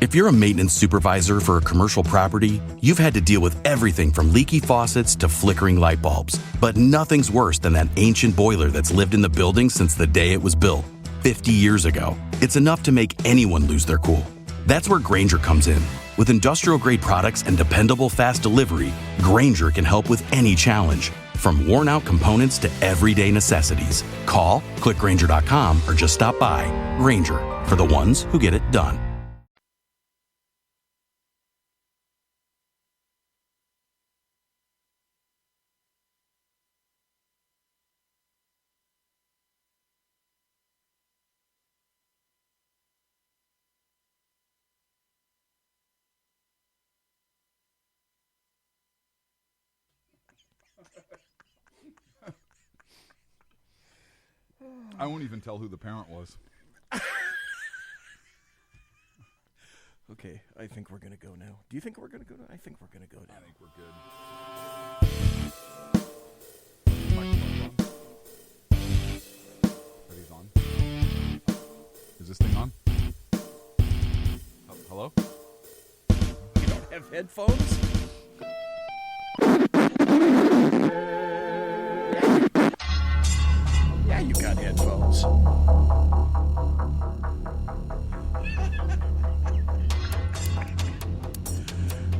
If you're a maintenance supervisor for a commercial property, you've had to deal with everything from leaky faucets to flickering light bulbs. But nothing's worse than that ancient boiler that's lived in the building since the day it was built, 50 years ago. It's enough to make anyone lose their cool. That's where Grainger comes in. With industrial-grade products and dependable fast delivery, Grainger can help with any challenge, from worn-out components to everyday necessities. Call, click Grainger.com, or just stop by. Grainger, for the ones who get it done. I won't even tell who the parent was. Okay, I think we're going to go now. Do you think we're going to go now? I think we're going to go now. I think we're good. Everybody's on. Is this thing on? Hello? You don't have headphones? Yeah, you got headphones.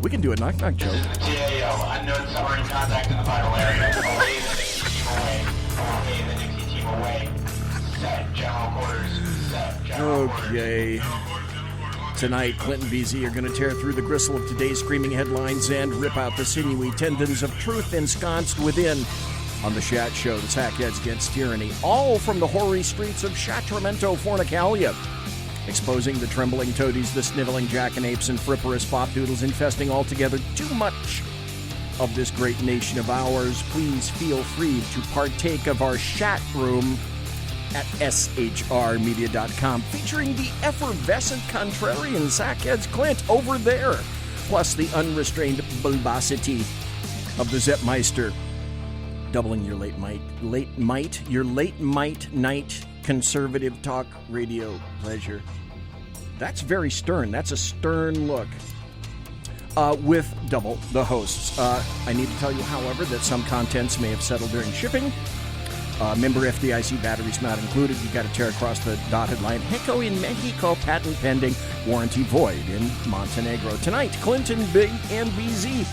We can do a knock-knock joke. GAO, unknown submarine contact in the vital area. Away the Nixie team away. Set general quarters. Set general quarters. Okay. Tonight, Clint and BZ are going to tear through the gristle of today's screaming headlines and rip out the sinewy tendons of truth ensconced within on the Shat Show, the Sackheads Against Tyranny, all from the hoary streets of Shatramento, Fornicalia, exposing the trembling toadies, the sniveling jackanapes, and fripperous fopdoodles infesting altogether too much of this great nation of ours. Please feel free to partake of our Shat Room at shrmedia.com, featuring the effervescent Contrarian Sackheads CLINT over there, plus the unrestrained bulbosity of the Zepmeister, doubling your late might night conservative talk radio pleasure. That's very stern. That's a stern look. With double the hosts. I need to tell you, however, that some contents may have settled during shipping. Member FDIC batteries not included. You got to tear across the dotted line. Heco in Mexico, patent pending, warranty void in Montenegro. Tonight, Clinton, Big, and BZ.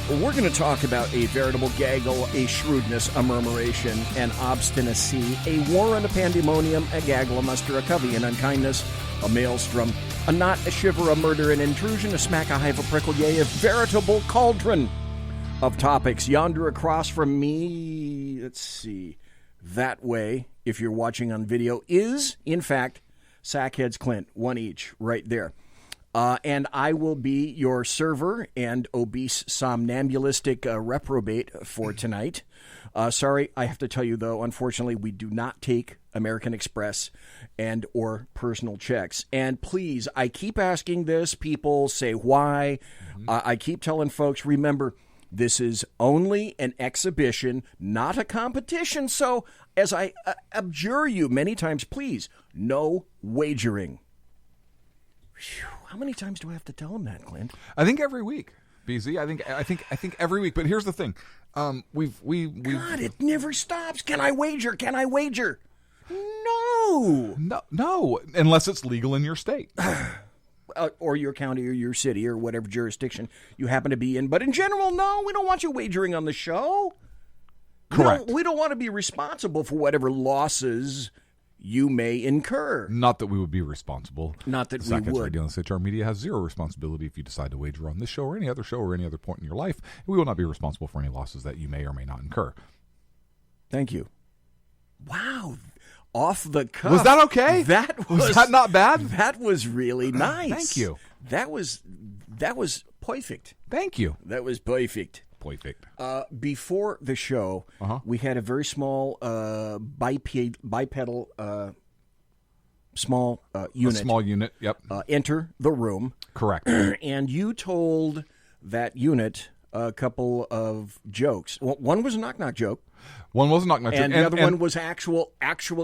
We're going to talk about a veritable gaggle, a shrewdness, a murmuration, an obstinacy, a war and a pandemonium, a gaggle, a muster, a covey, an unkindness, a maelstrom, a knot, a shiver, a murder, an intrusion, a smack, a hive, a prickle, yea, a veritable cauldron of topics. Yonder across from me, let's see, that way, if you're watching on video, is, in fact, Sackheads CLINT, one each, right there. And I will be your server and obese somnambulistic reprobate for tonight. Sorry, I have to tell you, though, unfortunately, we do not take American Express and or personal checks. And please, I keep asking this. People say, why? I keep telling folks, remember, this is only an exhibition, not a competition. So, as I abjure you many times, please, no wagering. Whew. How many times do I have to tell him that, Clint? I think every week, BZ. I think every week. But here's the thing: we've God, it never stops. Can I wager? Can I wager? No, unless it's legal in your state. Or your county or your city or whatever jurisdiction you happen to be in. But in general, no, we don't want you wagering on the show. Correct. We don't want to be responsible for whatever losses you may incur. Not that we would be responsible. Not that we would. Radio and CHR Media has zero responsibility if you decide to wager on this show or any other show or any other point in your life. We will not be responsible for any losses that you may or may not incur. Thank you. Wow. Off the cuff. Was that okay? Was that not bad? That was really nice. Thank you. That was perfect. Thank you. That was perfect. Perfect. Before the show, we had a very small bipedal small unit. A small unit, yep. Enter the room. Correct. And you told that unit a couple of jokes. Well, one was a knock-knock joke. One was a knock-knock joke. And the other one was actually...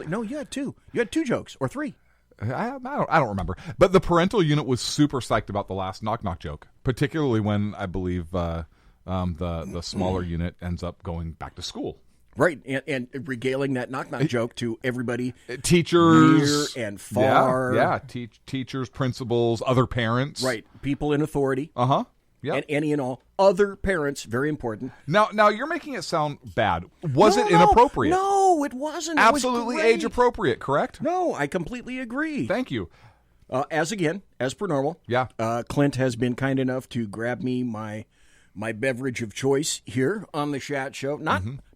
No, you had two. You had two jokes, or three. I don't remember. But the parental unit was super psyched about the last knock knock joke, particularly when I believe the smaller unit ends up going back to school. Right, and regaling that knock-knock joke to everybody. Teachers. Near and far. Yeah. Teachers, principals, other parents. Right, people in authority. Uh-huh. Yeah. And any and all. Other parents, very important. Now you're making it sound bad. Was it inappropriate? No, it wasn't. Absolutely It was age appropriate, correct? No, I completely agree. Thank you. As per normal. Yeah. Clint has been kind enough to grab me my beverage of choice here on the Chat Show.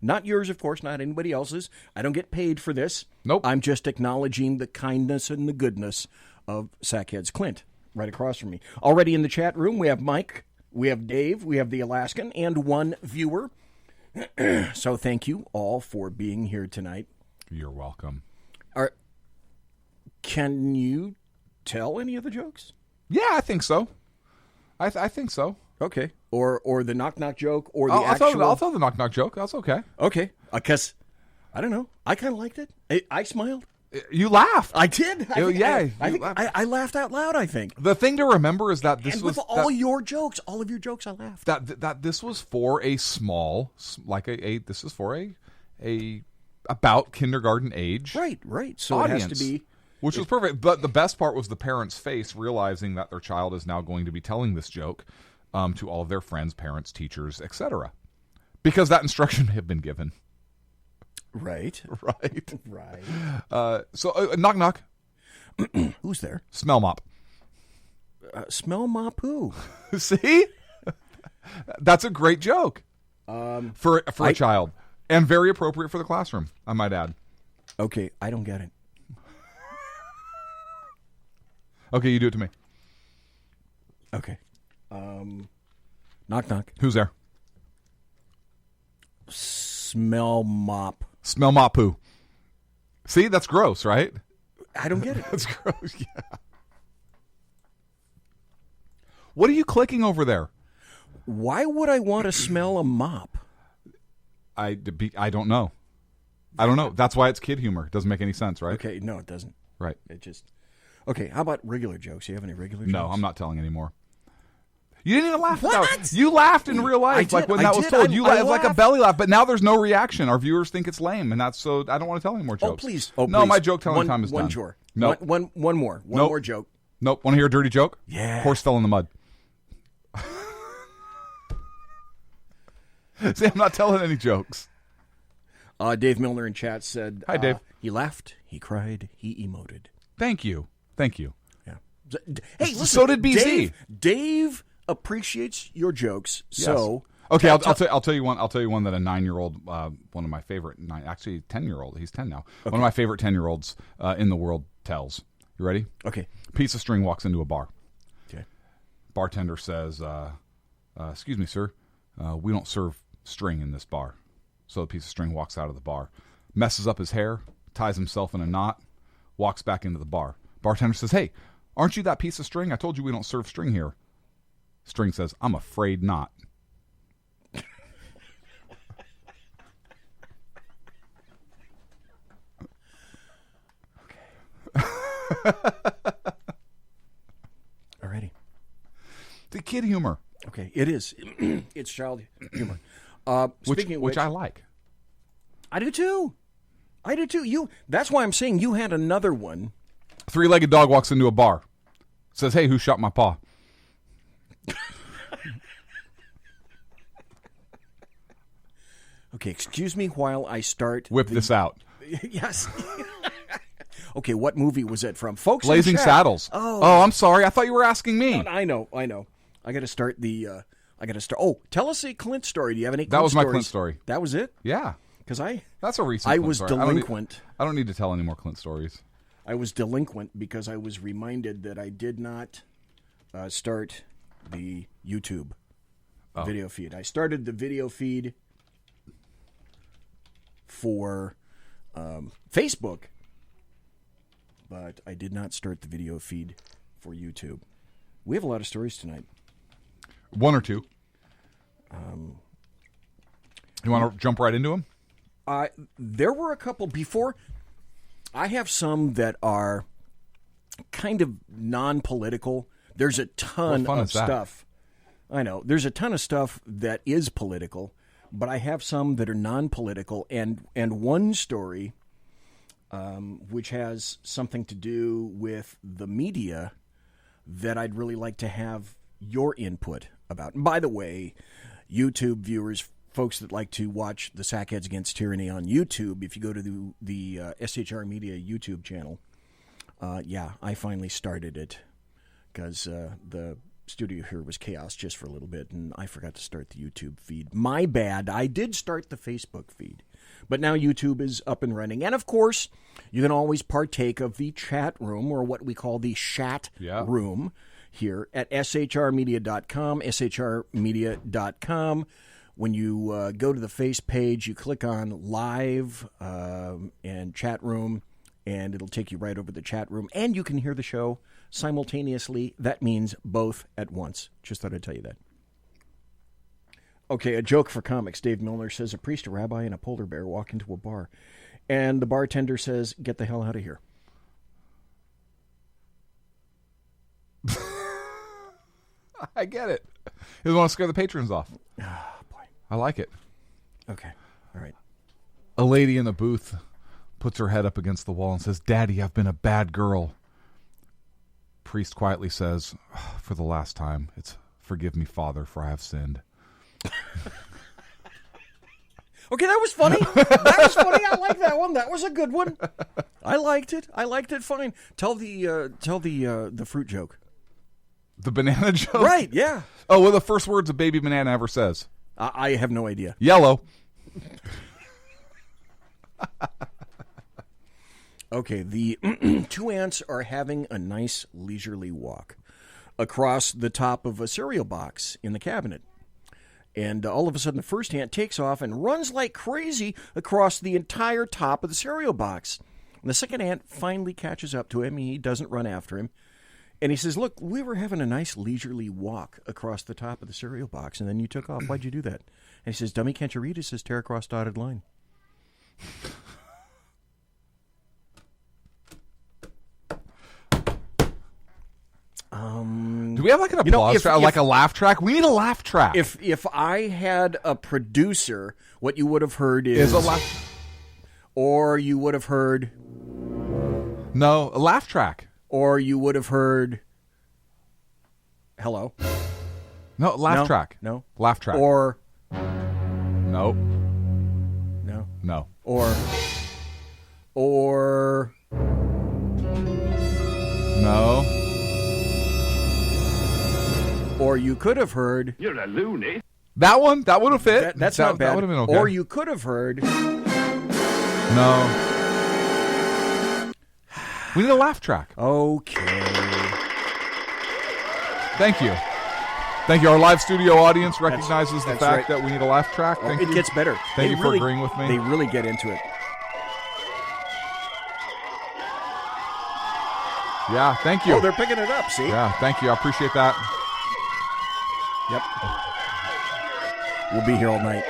Not yours, of course, not anybody else's. I don't get paid for this. Nope. I'm just acknowledging the kindness and the goodness of Sackhead's Clint right across from me. Already in the chat room, we have Mike, we have Dave, we have the Alaskan, and one viewer. So thank you all for being here tonight. You're welcome. Can you tell any of the jokes? Yeah, I think so. I think so. Okay. Or the knock-knock joke, or the I'll actual... tell the knock-knock joke. That's okay. Okay. Because, I don't know, I kind of liked it. I smiled. You laughed. I did. I laughed out loud, I think. The thing to remember is that this and was... with all your jokes, all of your jokes, I laughed. That this was for a small, like this is for a about kindergarten age. Right. So audience, it has to be... Which was perfect. But the best part was the parents' face realizing that their child is now going to be telling this joke to all of their friends, parents, teachers, etc. Because that instruction may have been given. Right. So knock knock. Who's there? Smell mop. Smell mop who? See? That's a great joke. For a child. And very appropriate for the classroom, I might add. Okay, I don't get it. Okay, you do it to me. Okay. Knock knock. Who's there? Smell mop. Smell mop poo. See, that's gross, right? I don't get it. That's gross, yeah. What are you clicking over there? Why would I want to smell a mop? I don't know. I don't know. That's why it's kid humor. It doesn't make any sense, right? Okay, no, it doesn't. Right. It just... Okay, how about regular jokes? You have any regular jokes? No, I'm not telling anymore. You didn't even laugh. What? You laughed in real life, like when that was told. You laughed like a belly laugh, but now there's no reaction. Our viewers think it's lame, and that's so. I don't want to tell any more jokes. Oh please! No, my joke telling time is done. No, one more joke. Nope. Want to hear a dirty joke? Yeah. Horse fell in the mud. See, I'm not telling any jokes. Dave Milner in chat said, "Hi, Dave." He laughed, he cried, he emoted. Thank you. Yeah. Hey, listen. So did BZ. Dave appreciates your jokes. Yes. So okay, I'll tell you one. I'll tell you one that a 9-year-old, one of my favorite, 10-year-old. He's 10 now. Okay. One of my favorite 10-year-olds in the world tells. You ready? Okay. Piece of string walks into a bar. Okay. Bartender says, "Excuse me, sir. We don't serve string in this bar." So the piece of string walks out of the bar, messes up his hair, ties himself in a knot, walks back into the bar. Bartender says, "Hey, aren't you that piece of string? I told you we don't serve string here." String says, "I'm afraid not." Alrighty. The kid humor. Okay, it is. It's child humor. Speaking of which I like. I do too. That's why I'm saying you had another one. 3-legged dog walks into a bar. Says, "Hey, who shot my paw?" Okay, excuse me while I start. Whip this out. Yes. Okay, what movie was it from? Folks Blazing Saddles. Oh, I'm sorry. I thought you were asking me. I know. I got to start the... Oh, tell us a Clint story. Do you have any Clint That was stories? my Clint story. That was it? Yeah. Because That's a recent I Clint was story. delinquent. I don't need to tell any more Clint stories. I was delinquent because I was reminded that I did not start the YouTube video feed. I started the video feed for Facebook, but I did not start the video feed for YouTube. We have a lot of stories tonight. One or two. You want to jump right into them? There were a couple before. I have some that are kind of non-political. There's a ton What fun of is that? stuff. I know. There's a ton of stuff that is political, but I have some that are non-political, and one story which has something to do with the media that I'd really like to have your input about. And by the way, YouTube viewers, folks that like to watch the Sackheads Against Tyranny on YouTube, if you go to the SHR Media YouTube channel, I finally started it because the studio here was chaos just for a little bit, and I forgot to start the YouTube feed. My bad. I did start the Facebook feed, but now YouTube is up and running. And, of course, you can always partake of the chat room, or what we call the Shat room, here at shrmedia.com, shrmedia.com. When you go to the face page, you click on Live and Chat Room, and it'll take you right over the chat room. And you can hear the show simultaneously. That means both at once. Just thought I'd tell you that. Okay, a joke for comics. Dave Milner says, a priest, a rabbi, and a polar bear walk into a bar. And the bartender says, get the hell out of here. I get it. He doesn't want to scare the patrons off. Oh, boy. I like it. Okay. All right. A lady in the booth puts her head up against the wall and says, Daddy, I've been a bad girl. Priest quietly says, for the last time, it's forgive me, Father, for I have sinned. Okay, that was funny. That was funny. I like that one. That was a good one. I liked it. Fine. Tell the fruit joke. The banana joke? Right, yeah. Oh, what are the first words a baby banana ever says? I have no idea. Yellow. Okay, the two ants are having a nice leisurely walk across the top of a cereal box in the cabinet. And all of a sudden, the first ant takes off and runs like crazy across the entire top of the cereal box. And the second ant finally catches up to him. He doesn't run after him. And he says, look, we were having a nice leisurely walk across the top of the cereal box, and then you took off. Why'd you do that? And he says, dummy, can't you read? It says tear across dotted line. Do we have like an applause track, like a laugh track? We need a laugh track. If I had a producer, what you would have heard is a laugh. Or you would have heard. No, a laugh track. Or you would have heard. Hello. No, laugh track. No. Laugh track. Or. No. No. No. Or. No. Or you could have heard. You're a loony. That one? That would have fit. That's not bad. That would have been okay. Or you could have heard. No. We need a laugh track. Okay. Thank you. Thank you. Our live studio audience recognizes the fact that we need a laugh track. Thank you. It gets better. Thank you for agreeing with me. They really get into it. Yeah, thank you. Oh, they're picking it up, see? Yeah, thank you. I appreciate that. Yep. We'll be here all night.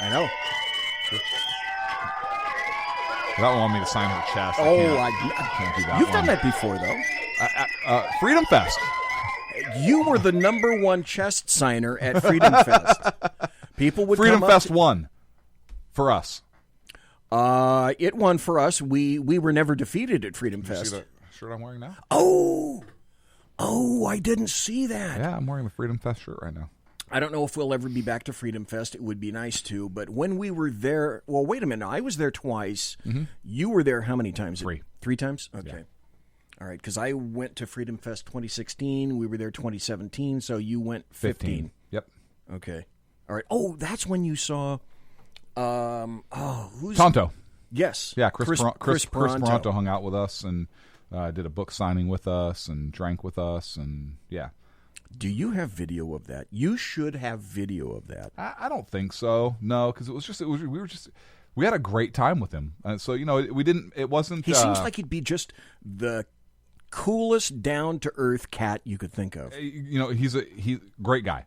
I know. That one wanted me to sign her chest. I can't do that. You've done that before, though. Freedom Fest. You were the number one chest signer at Freedom Fest. People would Freedom come Fest up won for us. It won for us. We were never defeated at Freedom Fest. See the shirt I'm wearing now? Oh, I didn't see that. Yeah, I'm wearing the Freedom Fest shirt right now. I don't know if we'll ever be back to Freedom Fest. It would be nice to. But when we were there, well, wait a minute. I was there twice. Mm-hmm. You were there how many times? 3. 3 times? Okay. Yeah. All right, because I went to Freedom Fest 2016. We were there 2017, so you went 15. Yep. Okay. All right. Oh, that's when you saw, who's... Tonto. Yes. Yeah, Chris Peranto. Peranto hung out with us and did a book signing with us and drank with us, and yeah. Do you have video of that? You should have video of that. I don't think so. No, because we had a great time with him. So it wasn't. He seems like he'd be just the coolest, down to earth cat you could think of. He's great guy,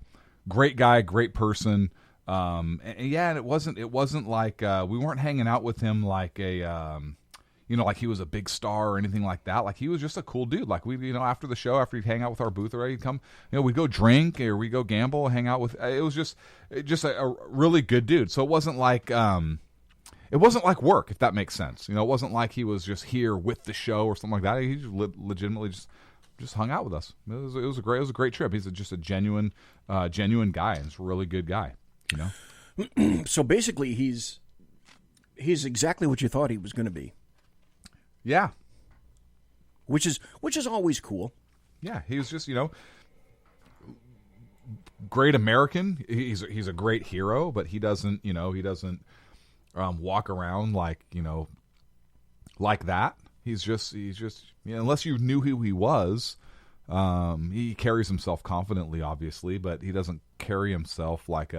great person. And it wasn't like we weren't hanging out with him like a like he was a big star or anything like that. Like he was just a cool dude. Like we, after the show, after he'd hang out with our booth, or he'd come, we'd go drink or we go gamble, hang out with. It was just a really good dude. So it wasn't like work, if that makes sense. It wasn't like he was just here with the show or something like that. He just legitimately just hung out with us. It was a great trip. He's just a genuine guy, and he's a really good guy. So basically, he's exactly what you thought he was going to be. Yeah, which is always cool. Yeah, he was just great American. He's a great hero, but he doesn't walk around like like that. He's just unless you knew who he was, he carries himself confidently, obviously, but he doesn't carry himself like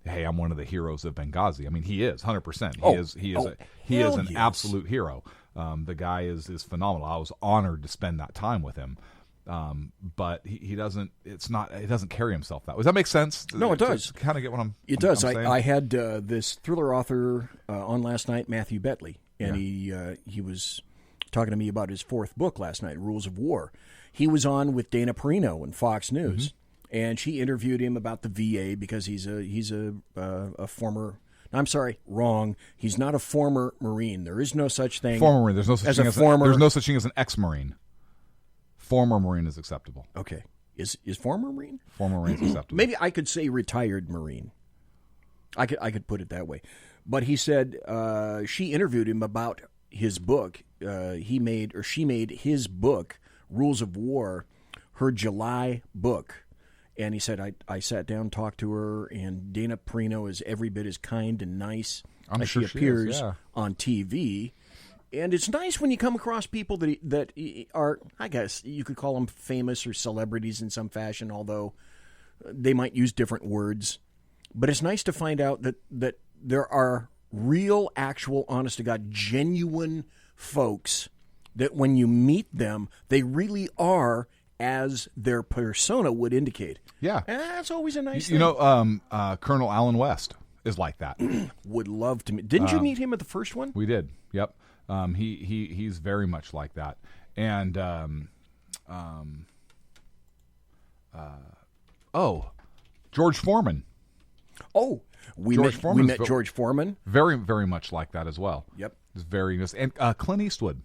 hey, I'm one of the heroes of Benghazi. I mean, he is 100%. He is an absolute hero. The guy is phenomenal. I was honored to spend that time with him. But he doesn't. He doesn't carry himself that way. Does that make sense? No, it does. Kind of get what I'm. It does. I'm saying? I had this thriller author on last night, Matthew Betley, and he was talking to me about his fourth book last night, Rules of War. He was on with Dana Perino and Fox News, and she interviewed him about the VA because he's a former. I'm sorry, wrong. He's not a former Marine. There is no such thing. Former Marine. There's no such thing as there's no such thing as an ex-Marine. Former Marine is acceptable. Okay. Is former Marine? Former Marine is acceptable. Maybe I could say retired Marine. I could put it that way. But he said she interviewed him about his book. She made his book, Rules of War, her July book. And he said, I sat down, talked to her, and Dana Perino is every bit as kind and nice as sure she appears is, on TV. And it's nice when you come across people that are, I guess, you could call them famous or celebrities in some fashion, although they might use different words. But it's nice to find out that there are real, actual, honest-to-God, genuine folks that when you meet them, they really are as their persona would indicate. Yeah. And that's always a nice thing. Colonel Alan West is like that. Would love to meet. Didn't you meet him at the first one? We did. Yep. He's very much like that. And George Foreman. Oh, we met George Foreman. Very, very much like that as well. Yep. It's very nice. And Clint Eastwood.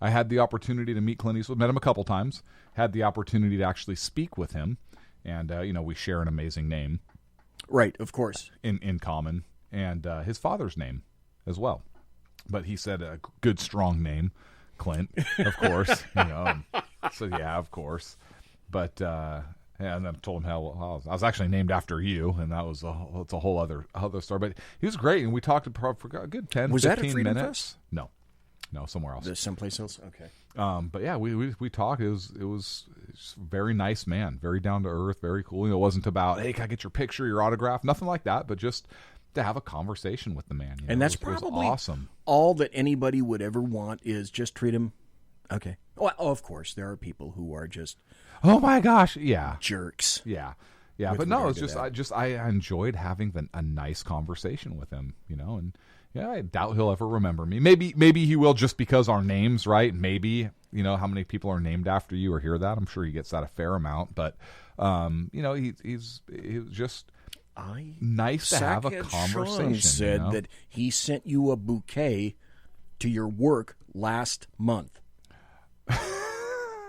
I had the opportunity to meet Clint Eastwood. Met him a couple times. Had the opportunity to actually speak with him. And, we share an amazing name. Right, of course. In common. And his father's name as well. But he said a good, strong name, Clint, of course. So, yeah, of course. But, and then told him how I was actually named after you, and that's a whole other story. But he was great, and we talked for a good 10, was 15 that at Freedom minutes. Fest? No, somewhere else. Someplace else? Okay. But yeah, we talked. It was a very nice man, very down to earth, very cool. It wasn't about, hey, can I get your picture, your autograph? Nothing like that, but just to have a conversation with the man. And that's it was probably awesome. All that anybody would ever want is just treat him. Okay. Oh, of course, there are people who are just. Oh my gosh! Yeah. Jerks. Yeah. But no, it's just I enjoyed having a nice conversation with him. And. Yeah, I doubt he'll ever remember me. Maybe he will just because our names, right? Maybe, how many people are named after you or hear that. I'm sure he gets that a fair amount. But, he's just nice to have a conversation. Sean said that he sent you a bouquet to your work last month.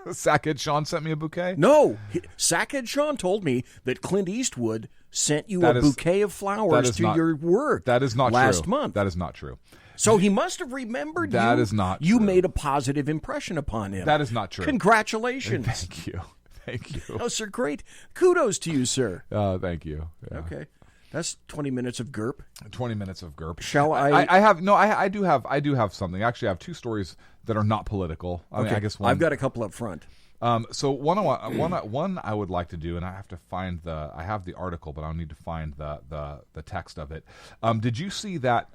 Sackhead Sean sent me a bouquet? No. Sackhead Sean told me that Clint Eastwood sent you a bouquet of flowers to your work. That is not last true. month. That is not true. So he must have remembered you. That is not You true. made a positive impression upon him. That is not true. Congratulations. Thank you. Oh, sir, great. Kudos to you, sir. Thank you. Yeah. Okay. That's 20 minutes of GURP. 20 minutes of GURP. Shall I do have something. Actually, I have two stories that are not political. I mean, I guess one. I've got a couple up front. So one I would like to do, and I have to find I have the article, but I'll need to find the text of it. Did you see that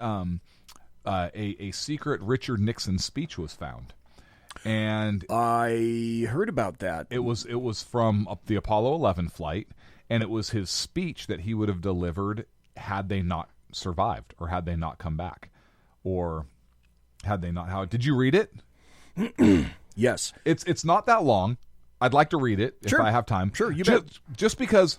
a secret Richard Nixon speech was found? And I heard about that. It was from the Apollo 11 flight, and it was his speech that he would have delivered had they not survived or had they not come back, or Had they not? How did you read it? Yes. It's not that long. I'd like to read it if Sure. I have time. Sure, you bet. Just because.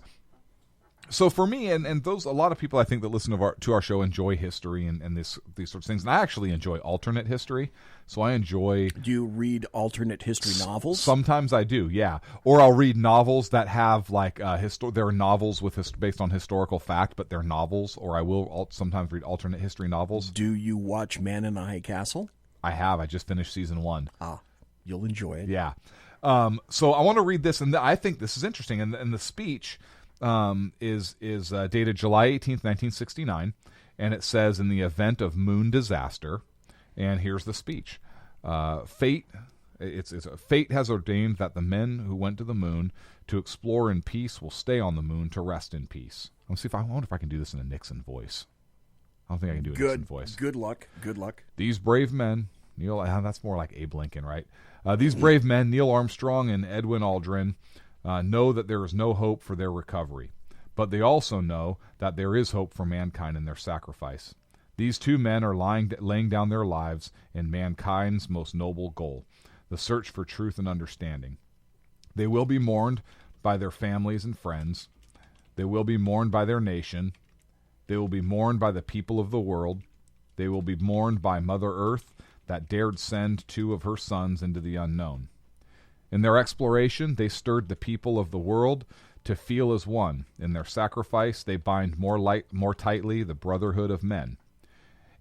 So for me, and those a lot of people I think that listen to our show enjoy history and these sorts of things, and I actually enjoy alternate history. So I enjoy. Do you read alternate history novels? Sometimes I do, yeah. Or I'll read novels that have like there are novels based on historical fact, but they're novels. Or I will sometimes read alternate history novels. Do you watch Man in the High Castle? I have. I just finished season 1. You'll enjoy it. Yeah. So I want to read this, and I think this is interesting. And the speech is dated July 18th, 1969, and it says, in the event of moon disaster, and here's the speech. Fate has ordained that the men who went to the moon to explore in peace will stay on the moon to rest in peace. I wonder if I can do this in a Nixon voice. I don't think I can do a Nixon voice. Good luck. Good luck. These brave men, that's more like Abe Lincoln, right? These brave men, Neil Armstrong and Edwin Aldrin, know that there is no hope for their recovery, but they also know that there is hope for mankind in their sacrifice. These two men are laying down their lives in mankind's most noble goal, the search for truth and understanding. They will be mourned by their families and friends. They will be mourned by their nation. They will be mourned by the people of the world. They will be mourned by Mother Earth that dared send 2 of her sons into the unknown. In their exploration, they stirred the people of the world to feel as one. In their sacrifice, they bind more tightly the brotherhood of men.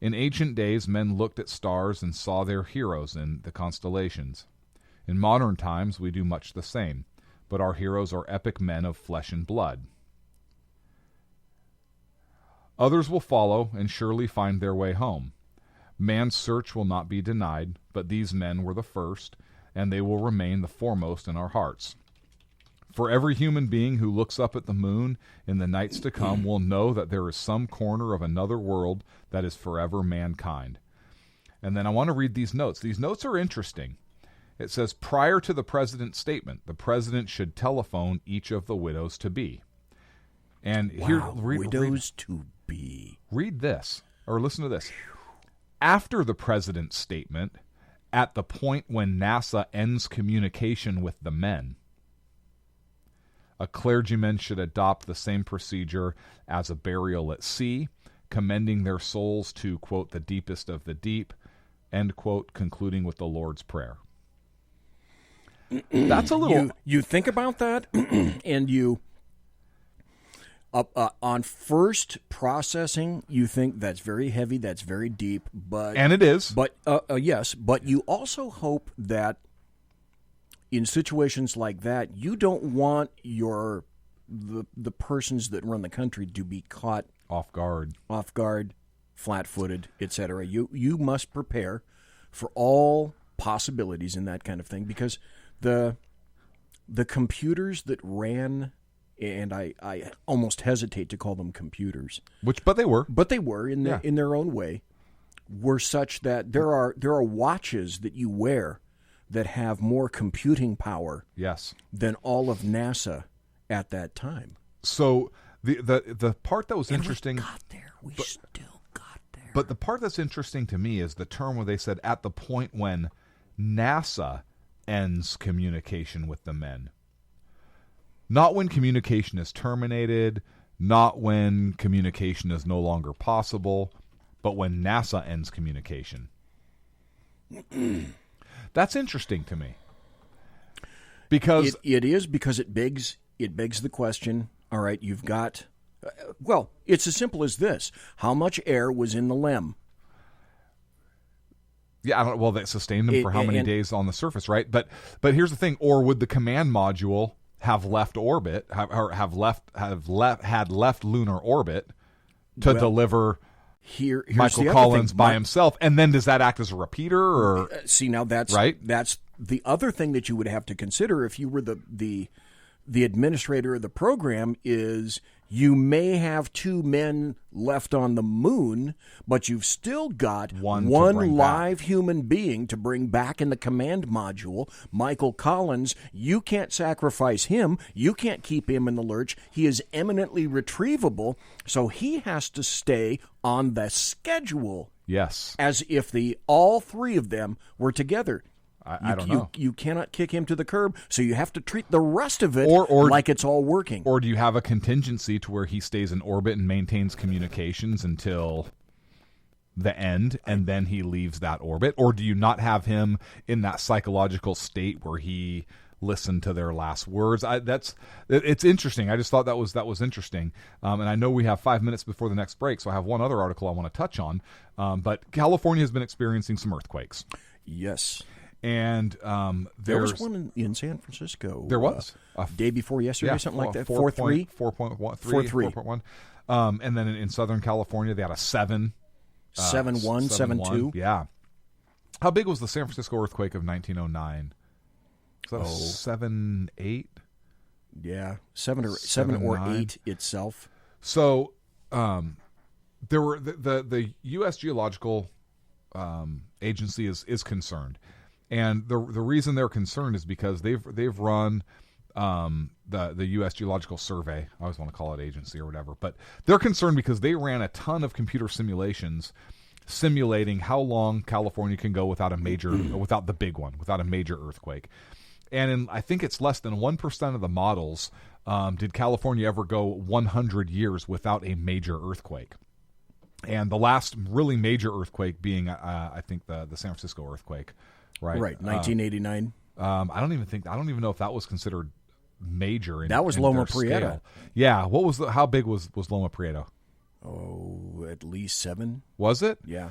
In ancient days, men looked at stars and saw their heroes in the constellations. In modern times, we do much the same, but our heroes are epic men of flesh and blood. Others will follow and surely find their way home. Man's search will not be denied, but these men were the first, and they will remain the foremost in our hearts. For every human being who looks up at the moon in the nights to come will know that there is some corner of another world that is forever mankind. And then I want to read these notes. These notes are interesting. It says, prior to the president's statement, the president should telephone each of the widows to be. And here, widows to be. Read this, or listen to this. After the president's statement, at the point when NASA ends communication with the men, a clergyman should adopt the same procedure as a burial at sea, commending their souls to, quote, the deepest of the deep, end quote, concluding with the Lord's Prayer. That's a little... You think about that, and you... on first processing, you think that's very heavy, that's very deep, but... And it is. But, yes, but you also hope that in situations like that, you don't want the persons that run the country to be caught off guard, flat-footed, etc. You must prepare for all possibilities in that kind of thing, because the computers that ran, and I almost hesitate to call them computers, but they were in their own way, were such that there are watches that you wear that have more computing power than all of NASA at that time. So the part that was interesting... We still got there. But the part that's interesting to me is the term where they said, at the point when NASA ends communication with the men. Not when communication is terminated, not when communication is no longer possible, but when NASA ends communication. That's interesting to me. Because it is, because it begs the question, all right, you've got, well, it's as simple as this. How much air was in the LEM? Yeah, I don't. Well, that sustained them for how many days on the surface, right? But here's the thing: or would the command module have left orbit, had left lunar orbit to deliver Michael Collins by himself? And then does that act as a repeater? Or see, now that's right. That's the other thing that you would have to consider if you were the the administrator of the program is, you may have 2 men left on the moon, but you've still got One to one bring live human being to bring back in the command module. Michael Collins, you can't sacrifice him. You can't keep him in the lurch. He is eminently retrievable, so he has to stay on the schedule. Yes. As if all 3 of them were together. I don't know. You cannot kick him to the curb, so you have to treat the rest of it or like it's all working. Or do you have a contingency to where he stays in orbit and maintains communications until the end, and then he leaves that orbit? Or do you not have him in that psychological state where he listened to their last words? It's interesting. I just thought that was interesting. And I know we have 5 minutes before the next break, so I have one other article I want to touch on. But California has been experiencing some earthquakes. Yes. And there was one in San Francisco. There was day before yesterday, something like that. 4.1, 4.3. And then in Southern California, they had a 7.1, 7.2. Yeah. How big was the San Francisco earthquake of 1909? Was that a 7.8? Yeah, 7 or 8 itself. So there were the U.S. Geological Agency is concerned. And the reason they're concerned is because they've run the U.S. Geological Survey. I always want to call it agency or whatever, but they're concerned because they ran a ton of computer simulations simulating how long California can go without without the big one, without a major earthquake. And I think it's less than 1% of the models did California ever go 100 years without a major earthquake. And the last really major earthquake being, I think, the San Francisco earthquake. Right, 1989. I don't even know if that was considered major. That was Loma Prieta. Yeah, how big was Loma Prieta? Oh, at least 7. Was it? Yeah.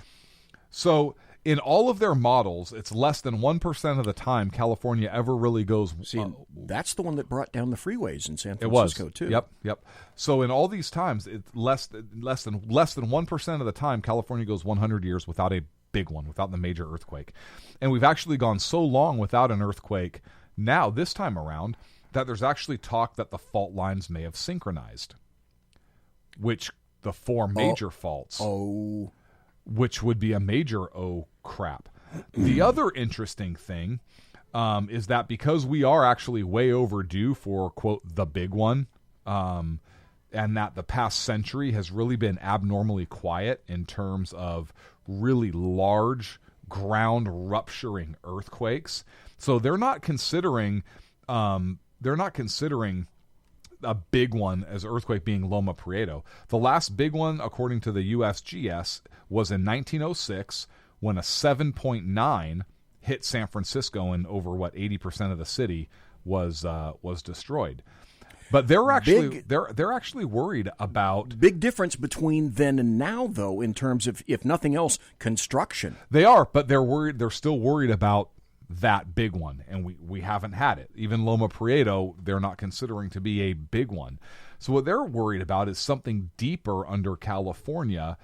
So in all of their models, it's less than 1% of the time California ever really goes. See, that's the one that brought down the freeways in San Francisco too. Yep. So in all these times, it's less than 1% of the time California goes 100 years without a big one, without the major earthquake. And we've actually gone so long without an earthquake now, this time around, that there's actually talk that the fault lines may have synchronized, which the 4 major faults, which would be a major crap. The other interesting thing is that because we are actually way overdue for, quote, the big one, and that the past century has really been abnormally quiet in terms of really large ground rupturing earthquakes. So they're not considering a big one as earthquake being Loma Prieta. The last big one, according to the USGS, was in 1906 when a 7.9 hit San Francisco, and over 80% of the city was destroyed. But they're actually worried about big difference between then and now, though, in terms of, if nothing else, construction. They are, but they're worried. They're still worried about that big one, and we haven't had it. Even Loma Prieta, they're not considering to be a big one. So what they're worried about is something deeper under California,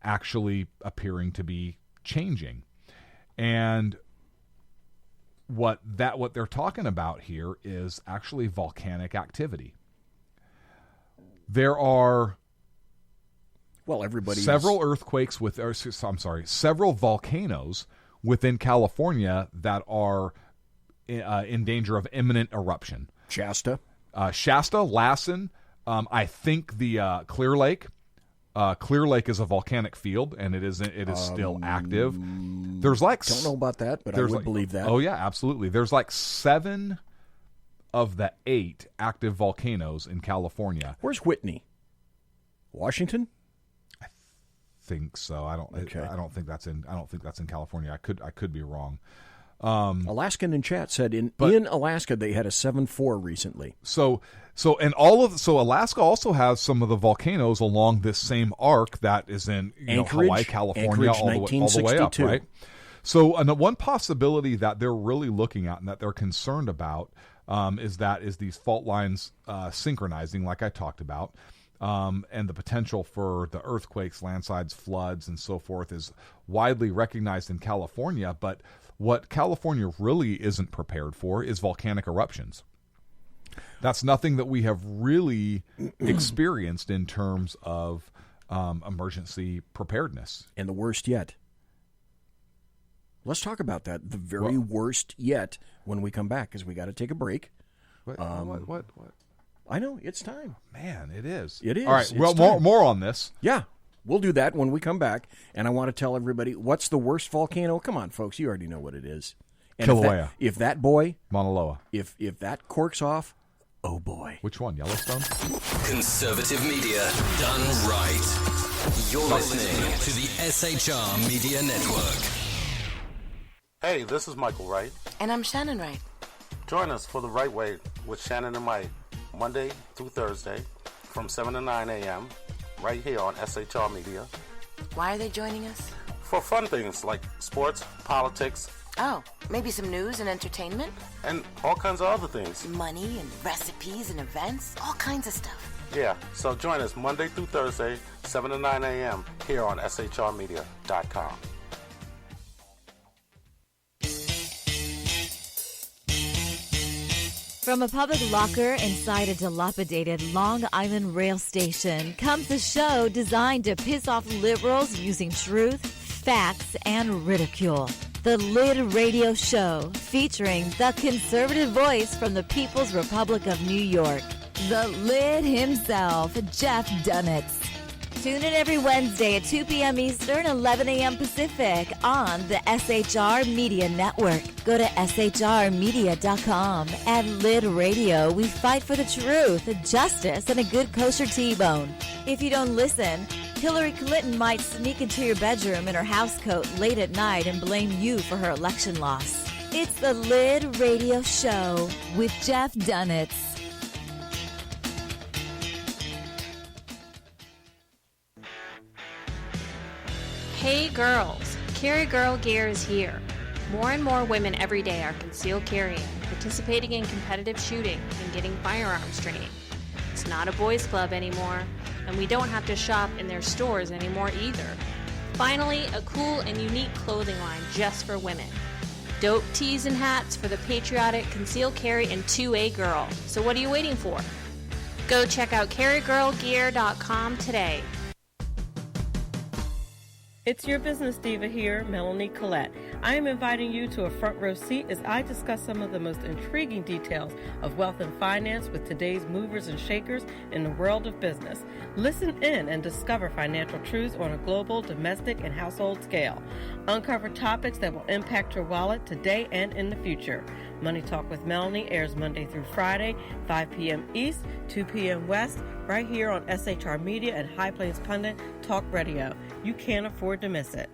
actually appearing to be changing, and what they're talking about here is actually volcanic activity. There are several earthquakes several volcanoes within California that are in danger of imminent eruption. Shasta, Lassen. I think the Clear Lake. Clear Lake is a volcanic field, and it is still active. There's don't know about that, but I would believe that. Oh yeah, absolutely. There's 7 of the 8 active volcanoes in California. Where's Whitney? Washington? I think so. I don't think that's in California. I could be wrong. Alaskan in chat said in Alaska they had a 7.4 recently. So Alaska also has some of the volcanoes along this same arc that is in Hawaii, California, all the way up, right? So one possibility that they're really looking at and that they're concerned about is these fault lines synchronizing, like I talked about, and the potential for the earthquakes, landslides, floods, and so forth is widely recognized in California, but what California really isn't prepared for is volcanic eruptions. That's nothing that we have really experienced in terms of emergency preparedness. And the worst yet. Let's talk about that. The very worst yet when we come back, because we got to take a break. What? I know, it's time. Man, it is. It is. All right, well, more on this. Yeah, we'll do that when we come back. And I want to tell everybody, what's the worst volcano? Come on, folks, you already know what it is. And Kilauea. If that boy, Mauna Loa. if that corks off, oh boy. Which one? Yellowstone? Conservative media done right. You're listening to the SHR Media Network. Hey, this is Michael Wright. And I'm Shannon Wright. Join us for The Right Way with Shannon and Mike, Monday through Thursday from 7 to 9 a.m. right here on SHR Media. Why are they joining us? For fun things like sports, politics, Oh, maybe some news and entertainment? and all kinds of other things. Money and recipes and events? All kinds of stuff. Yeah, so join us Monday through Thursday, 7 to 9 a.m. here on shrmedia.com. From a public locker inside a dilapidated Long Island rail station comes a show designed to piss off liberals using truth, facts, and ridicule. The Lid Radio Show, featuring the conservative voice from the People's Republic of New York, the Lid himself, Jeff Dunitz. Tune in every Wednesday at 2 p.m. Eastern, 11 a.m. Pacific on the SHR Media Network. Go to shrmedia.com. At Lid Radio, we fight for the truth, justice, and a good kosher T-bone. If you don't listen, Hillary Clinton might sneak into your bedroom in her housecoat late at night and blame you for her election loss. It's the Lid Radio Show with Jeff Dunitz. Hey girls, Carry Girl Gear is here. More and more women every day are concealed carrying, participating in competitive shooting, and getting firearms training. It's not a boys' club anymore, and we don't have to shop in their stores anymore either. Finally, a cool and unique clothing line just for women. Dope tees and hats for the patriotic concealed carry and 2A girl. So what are you waiting for? Go check out carrygirlgear.com today. It's your business diva here, Melanie Collette. I am inviting you to a front row seat as I discuss some of the most intriguing details of wealth and finance with today's movers and shakers in the world of business. Listen in and discover financial truths on a global, domestic, and household scale. Uncover topics that will impact your wallet today and in the future. Money Talk with Melanie airs Monday through Friday, 5 p.m. East, 2 p.m. West, right here on SHR Media and High Plains Pundit Talk Radio. You can't afford to miss it.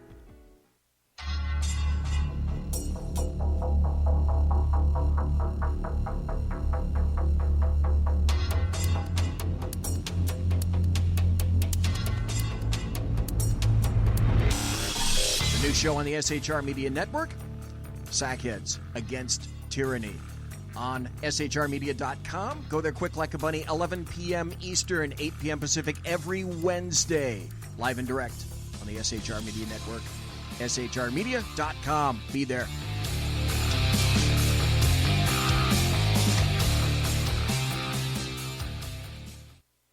The new show on the SHR Media Network, Sackheads Against Tyranny. On shrmedia.com. Go there quick like a bunny, 11 p.m. Eastern, 8 p.m. Pacific, every Wednesday. Live and direct on the SHR Media Network. shrmedia.com. Be there.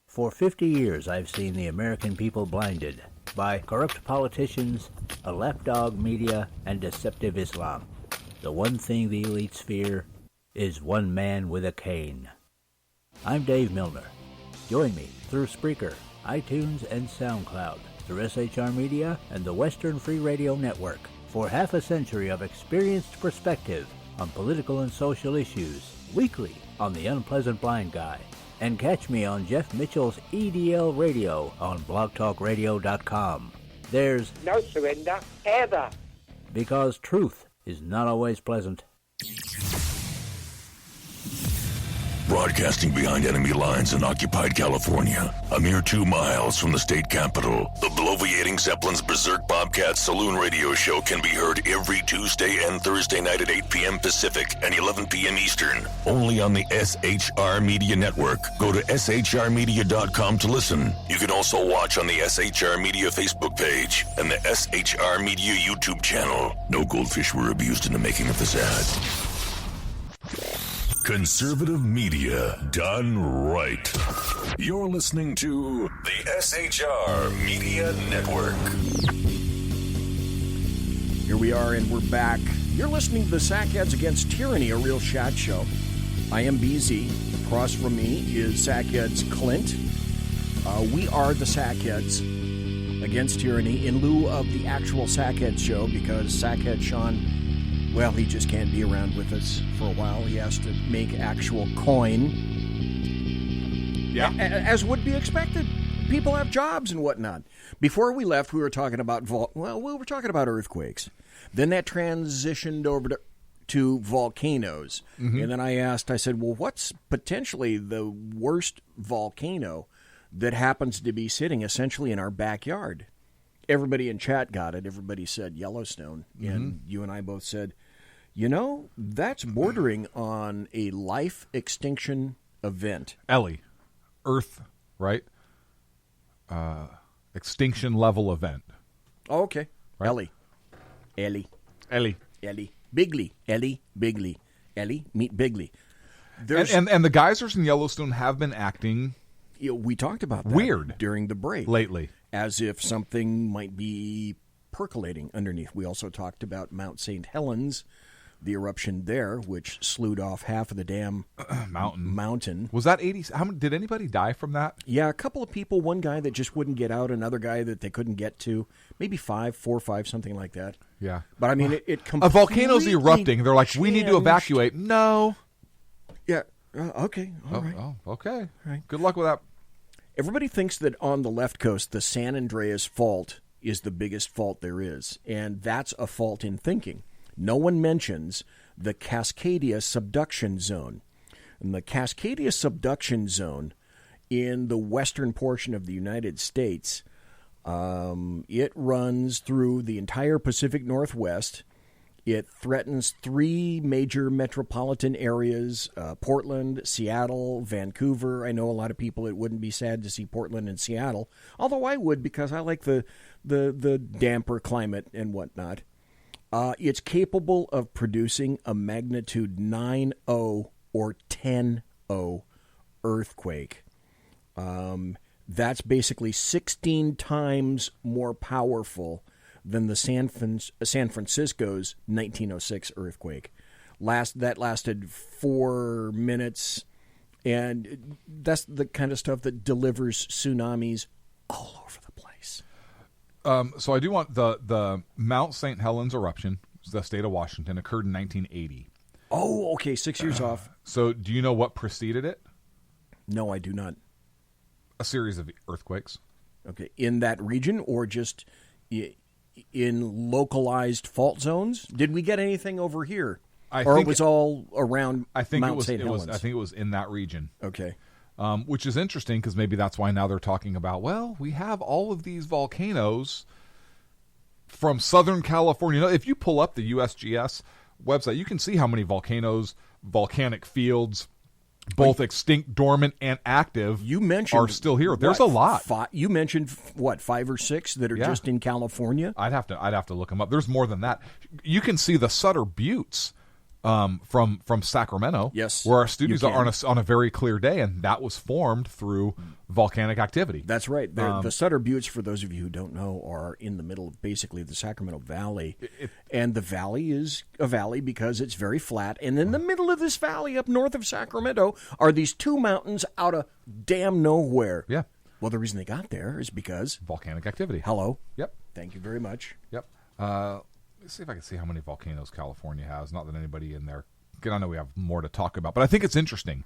For 50 years, I've seen the American people blinded by corrupt politicians, a lapdog media, and deceptive Islam. The one thing the elites fear is one man with a cane. I'm Dave Milner. Join me through Spreaker, iTunes, and SoundCloud, through SHR Media and the Western Free Radio Network, for half a century of experienced perspective on political and social issues, weekly on The Unpleasant Blind Guy. And catch me on Jeff Mitchell's EDL Radio on blogtalkradio.com. There's no surrender, ever. Because truth is not always pleasant. Broadcasting behind enemy lines in occupied California, a mere 2 miles from the state capital, the bloviating Zeppelin's Berserk Bobcat Saloon Radio Show can be heard every Tuesday and Thursday night at 8 p.m. Pacific and 11 p.m. Eastern, only on the SHR Media Network. Go to shrmedia.com to listen. You can also watch on the SHR Media Facebook page and the SHR Media YouTube channel. No goldfish were abused in the making of this ad. Conservative media done right. You're listening to the SHR Media Network. Here we are, and we're back. You're listening to the Sackheads Against Tyranny, a real chat show. I am BZ. Across from me is Sackheads Clint. We are the Sackheads Against Tyranny in lieu of the actual Sackheads show, because Sackhead Sean, well, he just can't be around with us for a while. He has to make actual coin. Yeah. As would be expected. People have jobs and whatnot. Before we left, we were talking about earthquakes. Then that transitioned over to volcanoes. Mm-hmm. And then I said, well, what's potentially the worst volcano that happens to be sitting essentially in our backyard? Everybody in chat got it. Everybody said Yellowstone. Mm-hmm. And you and I both said, that's bordering on a life extinction event. Ellie. Earth, right? Extinction level event. Oh, okay. Right? Ellie. Bigley. Ellie, meet Bigley. And the geysers in Yellowstone have been acting we talked about that weird during the break. Lately. As if something might be percolating underneath. We also talked about Mount St. Helens, the eruption there, which slewed off half of the damn mountain. Was that 80? Did anybody die from that? Yeah, a couple of people. One guy that just wouldn't get out. Another guy that they couldn't get to. Maybe 4 or 5, something like that. Yeah. But I mean, it completely a volcano's erupting. They're like, we need to evacuate. No. Yeah. Okay. All right. Oh, okay. All right. Good luck with that. Everybody thinks that on the left coast, the San Andreas Fault is the biggest fault there is. And that's a fault in thinking. No one mentions the Cascadia subduction zone. And the Cascadia subduction zone in the western portion of the United States, it runs through the entire Pacific Northwest. It threatens 3 major metropolitan areas, Portland, Seattle, Vancouver. I know a lot of people, it wouldn't be sad to see Portland and Seattle, although I would, because I like the damper climate and whatnot. It's capable of producing a magnitude 9.0 or 10.0 earthquake. That's basically 16 times more powerful than the San Francisco's 1906 earthquake. That lasted 4 minutes, and that's the kind of stuff that delivers tsunamis all over the place. So I do want the Mount St. Helens eruption, the state of Washington, occurred in 1980. Oh, okay, 6 years off. So do you know what preceded it? No, I do not. A series of earthquakes. Okay, in that region or just in localized fault zones? Did we get anything over here? Or it was all around Mount St. Helens? I think it was in that region. Okay. Which is interesting because maybe that's why now they're talking about, well, we have all of these volcanoes from Southern California. If you pull up the USGS website, you can see how many volcanoes, volcanic fields, both extinct, dormant, and active are still here. There's a lot. You mentioned, 5 or 6 that are just in California? I'd have to look them up. There's more than that. You can see the Sutter Buttes from Sacramento, yes, where our studios are on a very clear day, and that was formed through volcanic activity. That's right. The Sutter Buttes, for those of you who don't know, are in the middle of basically the Sacramento Valley, and the valley is a valley because it's very flat. And in the middle of this valley, up north of Sacramento, are these 2 mountains out of damn nowhere. Yeah. Well, the reason they got there is because volcanic activity. Hello. Yep. Thank you very much. Yep. Let's see if I can see how many volcanoes California has. Not that anybody in there. I know we have more to talk about, but I think it's interesting.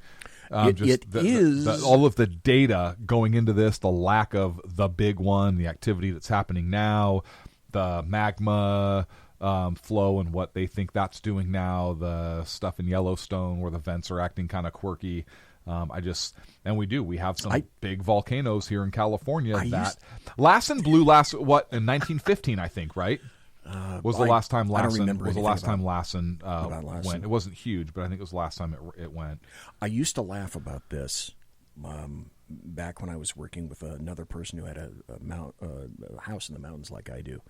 It is all of the data going into this, the lack of the big one, the activity that's happening now, the magma flow and what they think that's doing now, the stuff in Yellowstone where the vents are acting kind of quirky. We have some big volcanoes here in California. Lassen blew in 1915, I think, right? Was the last time Lassen went. It wasn't huge, but I think it was the last time it went. I used to laugh about this back when I was working with another person who had a house in the mountains like I do.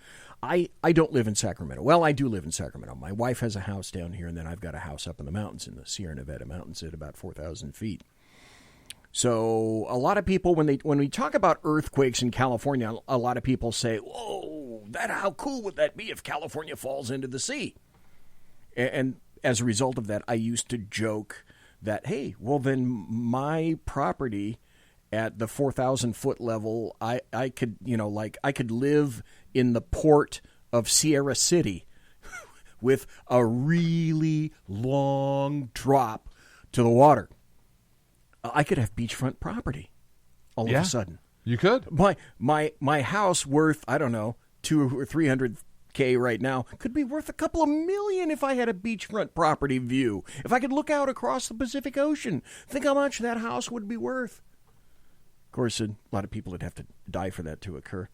I don't live in Sacramento. Well, I do live in Sacramento. My wife has a house down here, and then I've got a house up in the mountains, in the Sierra Nevada mountains at about 4,000 feet. So a lot of people, when we talk about earthquakes in California, a lot of people say, whoa, how cool would that be if California falls into the sea? And as a result of that, I used to joke that, hey, well, then my property at the 4,000-foot level, I could, I could live in the port of Sierra City with a really long drop to the water. I could have beachfront property all of a sudden. You could. My house worth, I don't know, $200,000 or $300,000 right now could be worth a couple of million if I had a beachfront property view. If I could look out across the Pacific Ocean, think how much that house would be worth. Of course, a lot of people would have to die for that to occur.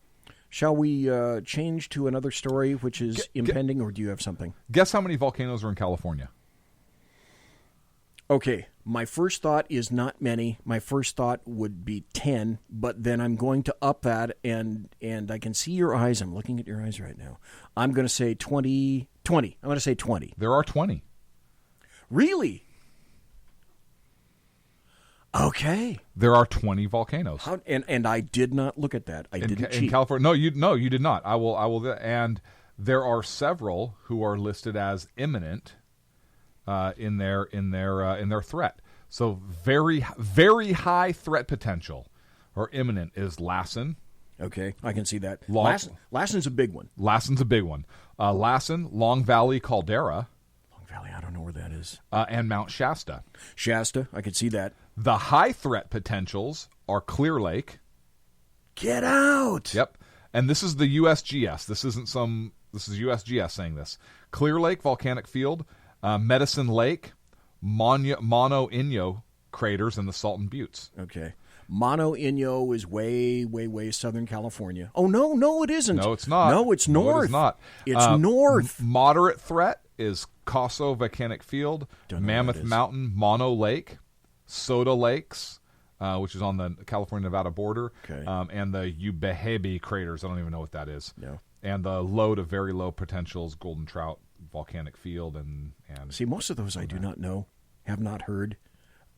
Shall we change to another story, which is impending, or do you have something? Guess how many volcanoes are in California? Okay, my first thought is not many. My first thought would be 10, but then I'm going to up that, and I can see your eyes. I'm looking at your eyes right now. I'm going to say 20. I'm going to say 20. There are 20. Really? Okay. There are 20 volcanoes. And I did not look at that. I didn't cheat. In California. No, you did not. I will. And there are several who are listed as imminent in their threat. So very, very high threat potential or imminent is Lassen. Okay, I can see that. Lassen's a big one. Lassen's a big one. Lassen, Long Valley Caldera. Long Valley, I don't know where that is. And Mount Shasta. Shasta, I could see that. The high threat potentials are Clear Lake. Get out! Yep. And this is the USGS. This is USGS saying this. Clear Lake Volcanic Field, Medicine Lake, Mono Inyo craters in the Salton Buttes. Okay. Mono Inyo is way, way, way Southern California. Oh, no, it isn't. No, it's not. No, it's north. No, it is not. It's north. Moderate threat is Coso Volcanic Field, Mammoth Mountain, Mono Lake, Soda Lakes, which is on the California-Nevada border, and the Ubehebe craters. I don't even know what that is. No. And the low to very low potentials, Golden Trout Volcanic Field. And see, most of those I do not know, have not heard.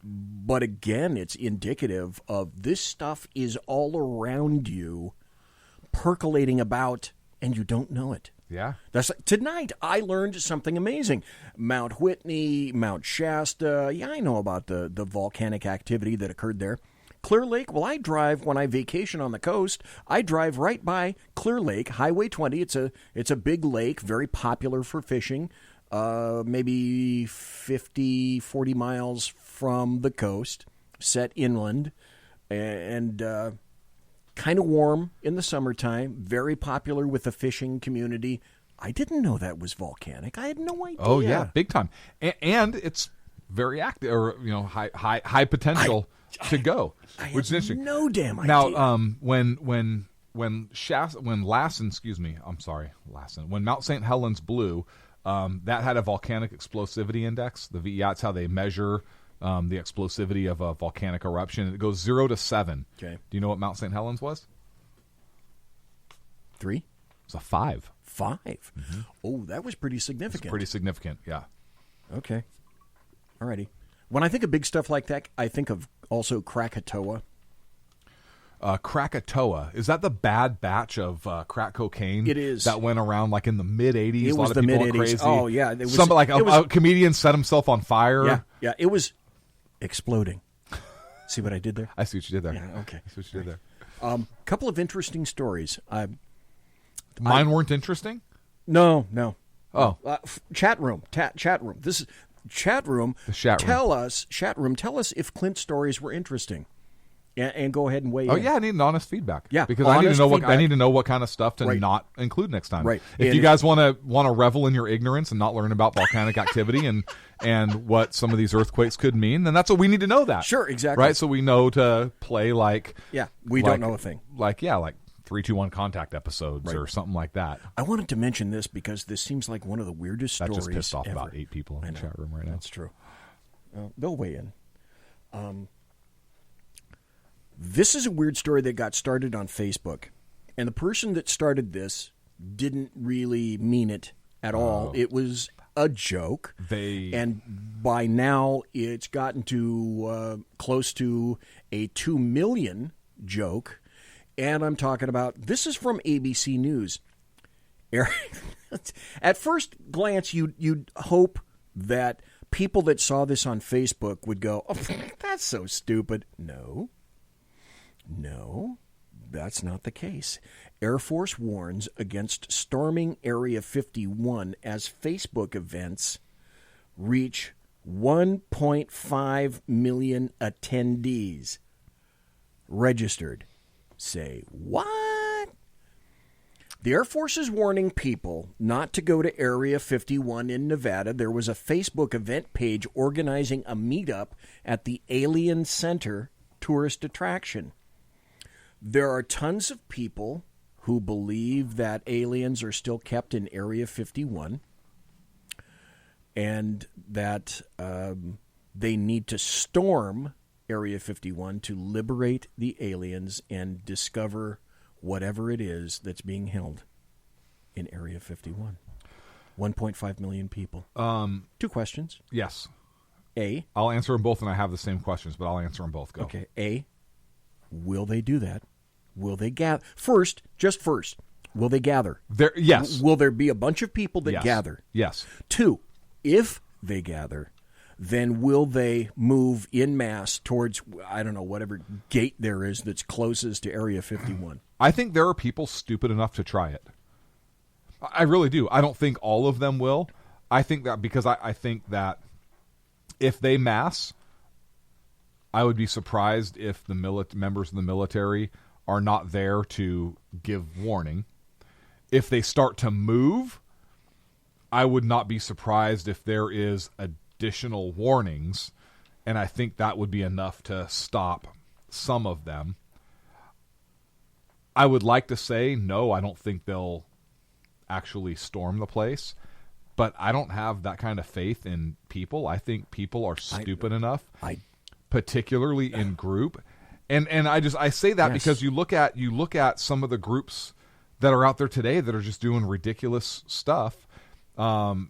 But again, it's indicative of this stuff is all around you, percolating about, and you don't know it. Yeah. Tonight, I learned something amazing. Mount Whitney, Mount Shasta. Yeah, I know about the volcanic activity that occurred there. Clear Lake, well, when I vacation on the coast, I drive right by Clear Lake, Highway 20. It's a big lake, very popular for fishing, maybe 40 miles from the coast, set inland, and kind of warm in the summertime, very popular with the fishing community. I didn't know that was volcanic. I had no idea. Oh, yeah, big time. And it's very active, or high potential to go, which is interesting. No damn idea. Now, when Lassen, when Mount St. Helens blew, that had a volcanic explosivity index. The VEI, it's how they measure the explosivity of a volcanic eruption. It goes 0 to 7. Okay. Do you know what Mount St. Helens was? 3. It's a 5. 5. Mm-hmm. Oh, that was pretty significant. It's pretty significant, yeah. Okay. Alrighty. When I think of big stuff like that, I think of also Krakatoa. Krakatoa, is that the bad batch of crack cocaine? It is. That went around like in the mid-'80s. It was the mid-'80s. Crazy. Oh, yeah. A comedian set himself on fire. Yeah. It was exploding. See what I did there? I see what you did there. Yeah, okay. I see what you did there. Couple of interesting stories. Mine weren't interesting? No. Oh. Chat room. Chat room. This is chat room. The chat room. Tell us if Clint stories were interesting. And go ahead and weigh in. Oh yeah, I need an honest feedback. Yeah, because I need to know what kind of stuff to not include next time. Right. If you guys want to revel in your ignorance and not learn about volcanic activity and what some of these earthquakes could mean, then that's what we need to know. That sure, exactly. Right, so we know to play don't know a thing. Like 3-2-1 contact episodes or something like that. I wanted to mention this because this seems like one of the weirdest stories. That just pissed off ever. about 8 people in the chat room right now. That's true. They'll weigh in. This is a weird story that got started on Facebook. And the person that started this didn't really mean it at all. It was a joke. And by now, it's gotten to close to a 2 million joke. And I'm talking about, this is from ABC News. At first glance, you'd hope that people that saw this on Facebook would go, oh, that's so stupid. No, that's not the case. Air Force warns against storming Area 51 as Facebook events reach 1.5 million attendees registered. Say, what? The Air Force is warning people not to go to Area 51 in Nevada. There was a Facebook event page organizing a meetup at the Alien Center tourist attraction. There are tons of people who believe that aliens are still kept in Area 51 and that they need to storm Area 51 to liberate the aliens and discover whatever it is that's being held in Area 51. 1.5 million people. 2 questions. Yes. A. I'll answer them both, and I have the same questions, but I'll answer them both. Go. Okay. A. Will they do that? Will they gather? First, will they gather? Yes. Will there be a bunch of people that gather? Yes. 2, if they gather, then will they move en masse towards, I don't know, whatever gate there is that's closest to Area 51? I think there are people stupid enough to try it. I really do. I don't think all of them will. I think that because I think that if they mass, I would be surprised if the members of the military are not there to give warning. If they start to move, I would not be surprised if there is additional warnings, and I think that would be enough to stop some of them. I would like to say, no, I don't think they'll actually storm the place, but I don't have that kind of faith in people. I think people are stupid enough, particularly in group. And I say that because you look at some of the groups that are out there today that are just doing ridiculous stuff. And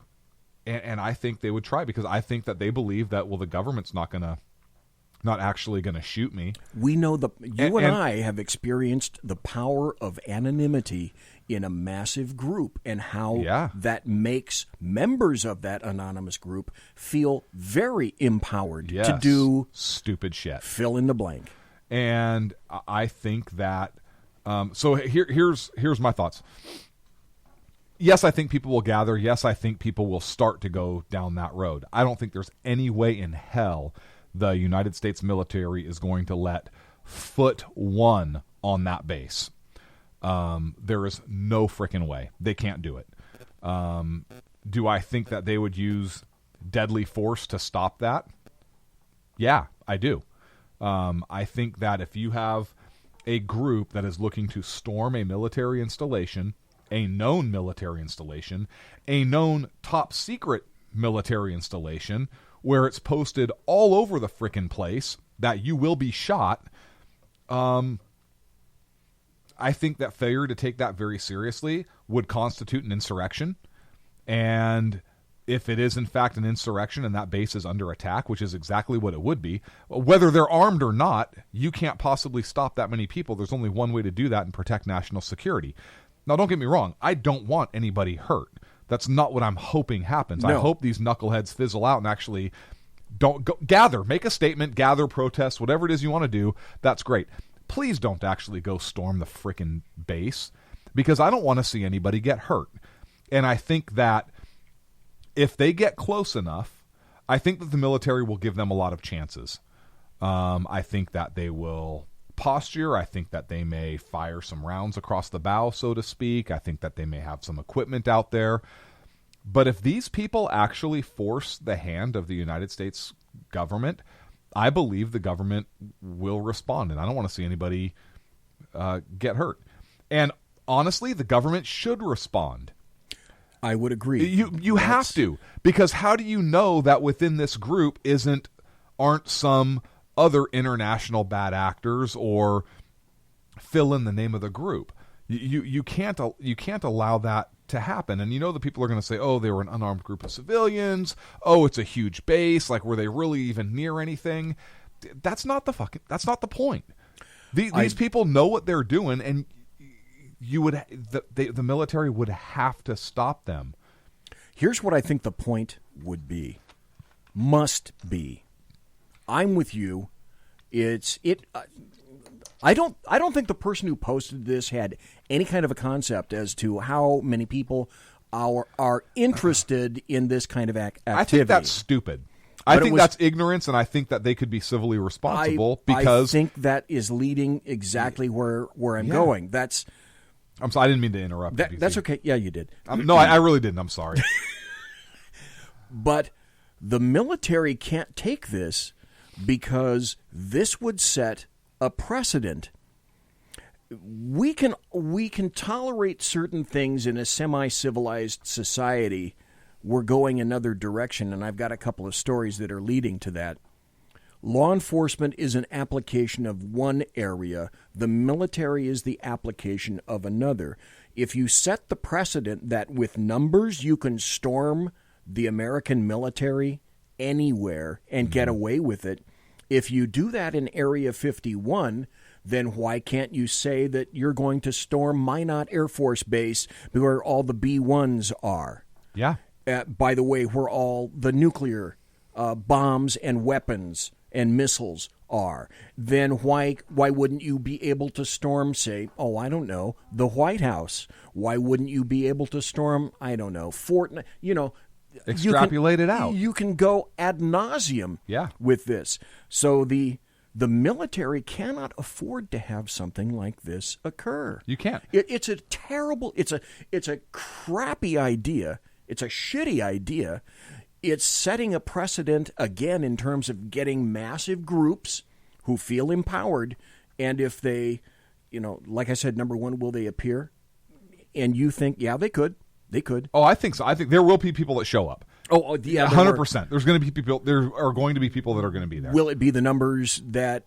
I think they would try because I think that they believe that, well, the government's not actually gonna shoot me. We know you and I have experienced the power of anonymity in a massive group and how that makes members of that anonymous group feel very empowered to do stupid shit. Fill in the blank. And I think that so here's my thoughts. Yes, I think people will gather. Yes, I think people will start to go down that road. I don't think there's any way in hell the United States military is going to let foot one on that base. There is no frickin' way. They can't do it. Do I think that they would use deadly force to stop that? Yeah, I do. I think that if you have a group that is looking to storm a military installation, a known military installation, a known top secret military installation, where it's posted all over the frickin' place that you will be shot, I think that failure to take that very seriously would constitute an insurrection. And if it is in fact an insurrection and that base is under attack, which is exactly what it would be, whether they're armed or not, you can't possibly stop that many people. There's only one way to do that and protect national security. Now, don't get me wrong. I don't want anybody hurt. That's not what I'm hoping happens. No. I hope these knuckleheads fizzle out and actually don't go, gather, make a statement, gather, protest, whatever it is you want to do. That's great. Please don't actually go storm the frickin' base because I don't want to see anybody get hurt. And I think that if they get close enough, I think that the military will give them a lot of chances. I think that they will posture. I think that they may fire some rounds across the bow, so to speak. I think that they may have some equipment out there. But if these people actually force the hand of the United States government, I believe the government will respond. And I don't want to see anybody get hurt. And honestly, the government should respond. I would agree. You have to, because how do you know that within this group aren't some other international bad actors or fill in the name of the group. You can't allow that to happen. And the people are going to say, oh, they were an unarmed group of civilians. Oh, it's a huge base. Like, were they really even near anything? That's not the point. These people know what they're doing, and the military would have to stop them. Here's what I think the point would be. Must be. I'm with you. I don't think the person who posted this had any kind of a concept as to how many people are interested in this kind of activity. I think that's stupid. I think that's ignorance, and I think that they could be civilly responsible because I think that is leading exactly where I'm going. I'm sorry, I didn't mean to interrupt. That's okay. Yeah, you did. No, I really didn't. I'm sorry. But the military can't take this because this would set a precedent. We can tolerate certain things in a semi-civilized society. We're going another direction, and I've got a couple of stories that are leading to that. Law enforcement is an application of one area. The military is the application of another. If you set the precedent that with numbers you can storm the American military anywhere and get away with it, if you do that in Area 51, then why can't you say that you're going to storm Minot Air Force Base where all the B-1s are? Yeah. By the way, where all the nuclear bombs and weapons and missiles are. Then why wouldn't you be able to storm, say, the White House? Why wouldn't you be able to storm, Fort, extrapolate it out. You can go ad nauseum with this. So the military cannot afford to have something like this occur. You can't. It's a terrible, it's a crappy idea. It's a shitty idea. It's setting a precedent, again, in terms of getting massive groups who feel empowered. And if they, like I said, number one, will they appear? And you think, yeah, they could. They could. Oh, I think so. I think there will be people that show up. Oh, yeah. 100%. There's going to be people. There are going to be people that are going to be there. Will it be the numbers that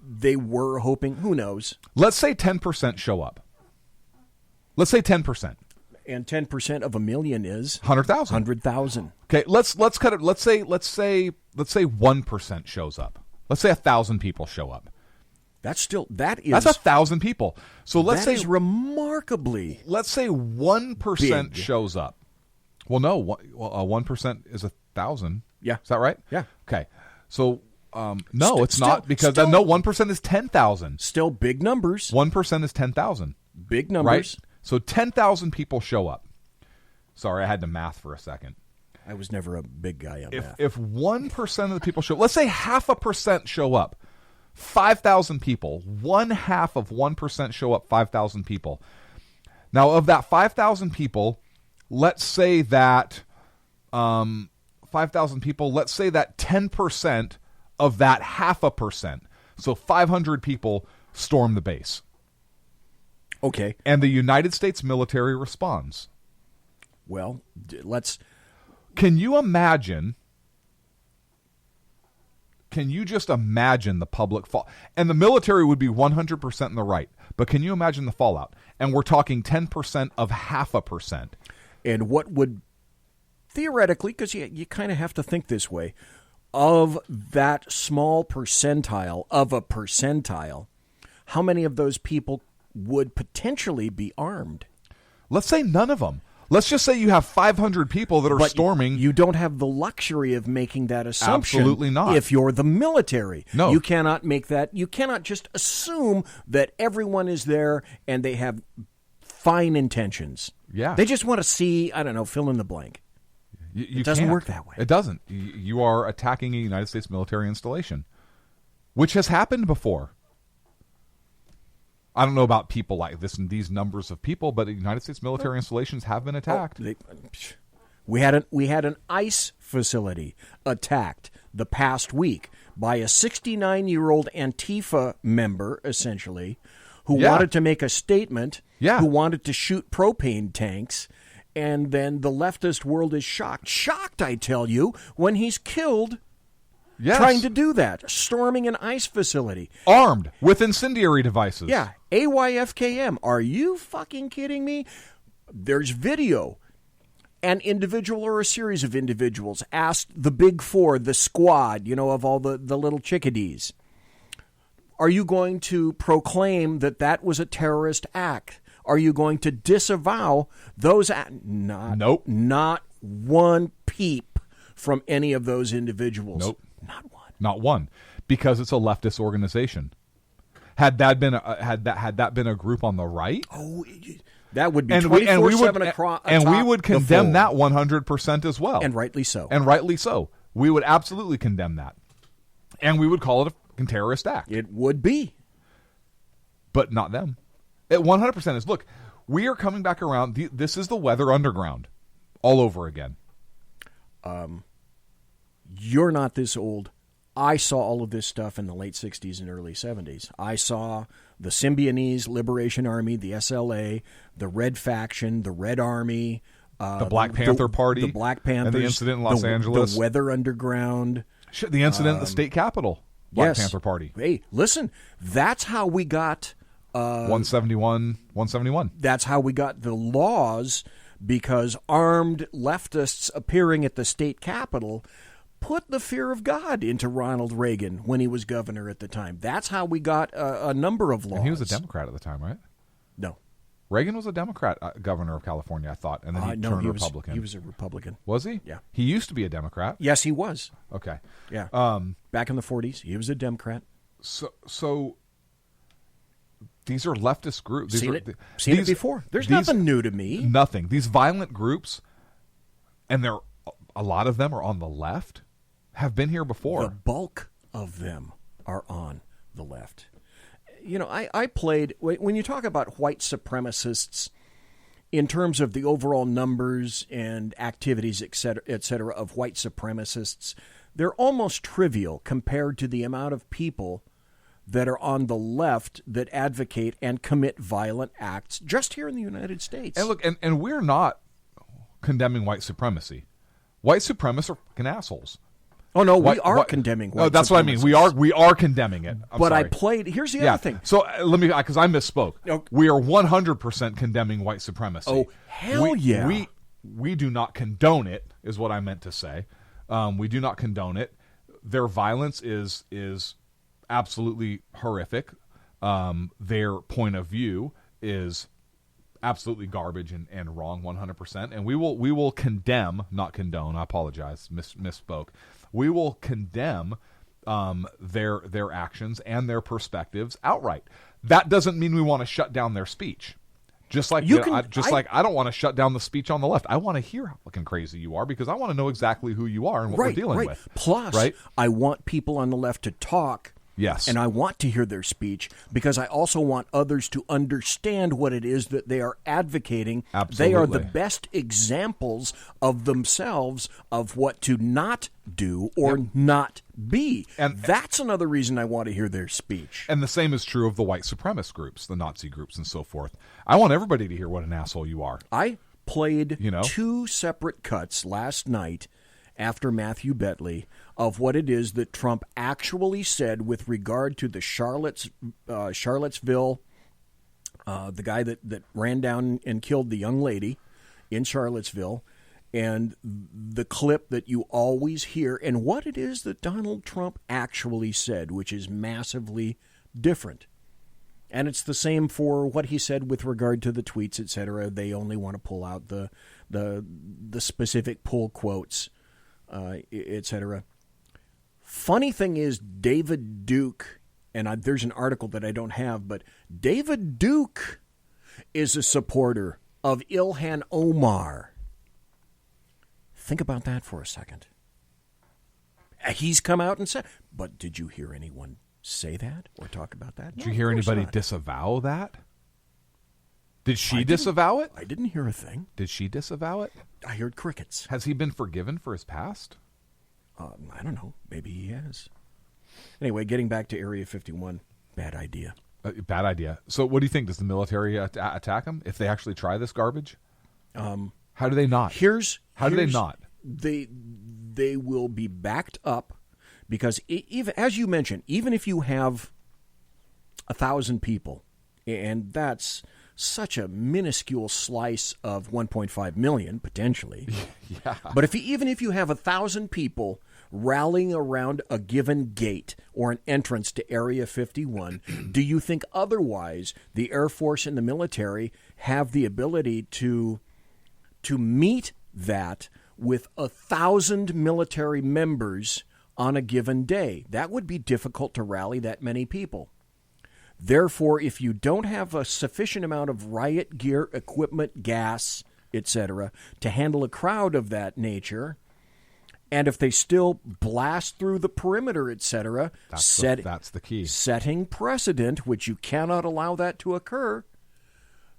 they were hoping? Who knows? Let's say 10% show up. Let's say 10%. And 10% of a million is 100,000. 100,000. Okay, let's cut it. Let's say 1% shows up. Let's say 1,000 people show up. That's 1,000 people. So let's say remarkably. Let's say 1% big. Shows up. Well, no. 1% is 1,000. Yeah, is that right? Yeah. Okay. So no, it's not because no 1% is 10,000. Still big numbers. 1% is 10,000. Big numbers. Right? So 10,000 people show up. Sorry, I had to math for a second. I was never a big guy on math. If 1% of the people show up, let's say 0.5% show up, 5,000 people, 1/2 of 1% show up, 5,000 people. Now, of that 5,000 people, let's say that 5,000 people, let's say that 10% of that 0.5%, so 500 people storm the base. Okay. And the United States military responds. Well, let's... Can you imagine... Can you just imagine the public fall? And the military would be 100% in the right. But can you imagine the fallout? And we're talking 10% of 0.5%. And what would, theoretically, because you kind of have to think this way, of that small percentile of a percentile, how many of those people would potentially be armed? Let's say none of them. Let's just say you have 500 people that are storming. You don't have the luxury of making that assumption. Absolutely not. If you're the military. No. You cannot make that. You cannot just assume that everyone is there and they have fine intentions. Yeah. They just want to see, fill in the blank. It doesn't work that way. It doesn't. You are attacking a United States military installation, which has happened before. I don't know about people like this and these numbers of people, but the United States military installations have been attacked. We had an ICE facility attacked the past week by a 69-year-old Antifa member, essentially, who wanted to make a statement, who wanted to shoot propane tanks, and then the leftist world is shocked. Shocked, I tell you, when he's killed Yes. trying to do that, storming an ICE facility. Armed with incendiary devices. Yeah, AYFKM. Are you fucking kidding me? There's video. An individual or a series of individuals asked the Big Four, the squad, of all the little chickadees, are you going to proclaim that was a terrorist act? Are you going to disavow those acts? Nope. Not one peep from any of those individuals. Nope. Not one. Not one. Because it's a leftist organization. Had that been a group on the right? Oh, that would be 24/7 across. And we would condemn that 100% as well. And rightly so. And rightly so. We would absolutely condemn that. And we would call it a terrorist act. It would be. But not them. It 100% is. Look, we are coming back around. This is the weather underground all over again. You're not this old. I saw all of this stuff in the late 60s and early 70s. I saw the Symbionese Liberation Army, the SLA, the Red Faction, the Red Army, the Black Panther Party, the Black Panthers, and the incident in Los Angeles, the Weather Underground, the incident at the state capitol, Black Panther Party. Hey, listen, that's how we got 171. That's how we got the laws, because armed leftists appearing at the state capitol put the fear of God into Ronald Reagan when he was governor at the time. That's how we got a number of laws. And he was a Democrat at the time, right? No. Reagan was a Democrat governor of California, I thought, and then he turned Republican. He was a Republican. Was he? Yeah. He used to be a Democrat. Yes, he was. Okay. Yeah. Back in the 40s, he was a Democrat. So these are leftist groups. Seen it before. There's nothing new to me. Nothing. These violent groups, and a lot of them are on the left, have been here before. The bulk of them are on the left. I played, when you talk about white supremacists, in terms of the overall numbers and activities, et cetera, of white supremacists, they're almost trivial compared to the amount of people that are on the left that advocate and commit violent acts just here in the United States. And look, and we're not condemning white supremacy. White supremacists are fucking assholes. Oh no, we are condemning white supremacy. That's what I mean. We are condemning it. I'm sorry. I played. Here's the other thing. So let me, because I misspoke. Okay. We are 100% condemning white supremacy. Oh hell yeah! We do not condone it. Is what I meant to say. We do not condone it. Their violence is absolutely horrific. Their point of view is absolutely garbage and wrong 100%. And we will condemn, not condone. I apologize. Misspoke. We will condemn their actions and their perspectives outright. That doesn't mean we want to shut down their speech. Just like I don't want to shut down the speech on the left. I want to hear how fucking crazy you are, because I want to know exactly who you are and what we're dealing with. Plus, I want people on the left to talk. Yes. And I want to hear their speech, because I also want others to understand what it is that they are advocating. Absolutely. They are the best examples of themselves of what to not do or not be. And that's another reason I want to hear their speech. And the same is true of the white supremacist groups, the Nazi groups and so forth. I want everybody to hear what an asshole you are. I played 2 separate cuts last night after Matthew Betley of what it is that Trump actually said with regard to the Charlottesville, the guy that ran down and killed the young lady in Charlottesville, and the clip that you always hear, and what it is that Donald Trump actually said, which is massively different. And it's the same for what he said with regard to the tweets, etc. They only want to pull out the specific pull quotes, etc. Funny thing is, David Duke, and there's an article that I don't have, but David Duke is a supporter of Ilhan Omar. Think about that for a second. He's come out and said, but did you hear anyone say that or talk about that? Did you hear anybody disavow that? Did she disavow it? I didn't hear a thing. Did she disavow it? I heard crickets. Has he been forgiven for his past? I don't know. Maybe he has. Anyway, getting back to Area 51, bad idea. Bad idea. So what do you think? Does the military attack them if they actually try this garbage? How do they not? How do they not? They will be backed up Because even, as you mentioned, even if you have 1,000 people, and that's such a minuscule slice of 1.5 million, potentially. Yeah. But even if you have 1,000 people rallying around a given gate or an entrance to Area 51, do you think otherwise the Air Force and the military have the ability to meet that with 1,000 military members on a given day? That would be difficult to rally that many people. Therefore, if you don't have a sufficient amount of riot gear, equipment, gas, etc., to handle a crowd of that nature, and if they still blast through the perimeter, etc., that's the key. Setting precedent, which you cannot allow that to occur,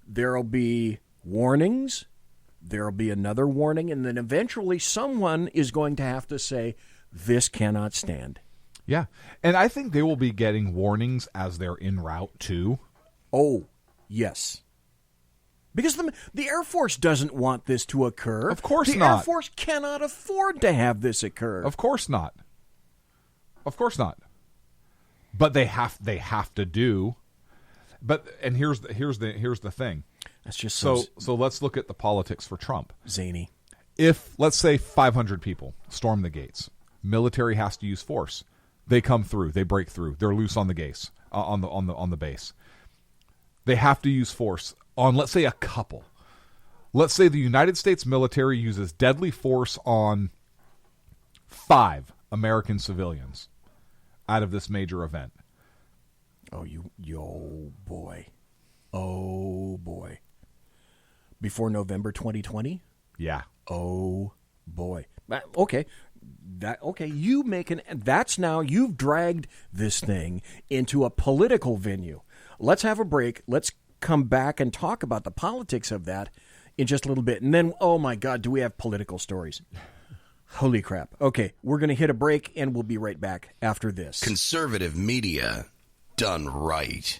there'll be warnings, there'll be another warning, and then eventually someone is going to have to say, this cannot stand. Yeah, and I think they will be getting warnings as they're en route, too. Oh, yes. Because the Air Force doesn't want this to occur. Of course not. The Air Force cannot afford to have this occur. Of course not. Of course not. But they have to do. And here's the thing. That's just so let's look at the politics for Trump. Zany. If, let's say, 500 people storm the gates, military has to use force. They come through. They break through. They're loose on the base. On the base. They have to use force on, let's say, a couple. Let's say the United States military uses deadly force on 5 American civilians out of this major event. Oh boy. Oh boy. Before November 2020? Yeah. Oh boy. Okay. That's now you've dragged this thing into a political venue. Let's have a break. Let's come back and talk about the politics of that in just a little bit. And then, oh my God, do we have political stories? Holy crap. Okay, we're going to hit a break and we'll be right back after this. Conservative media done right.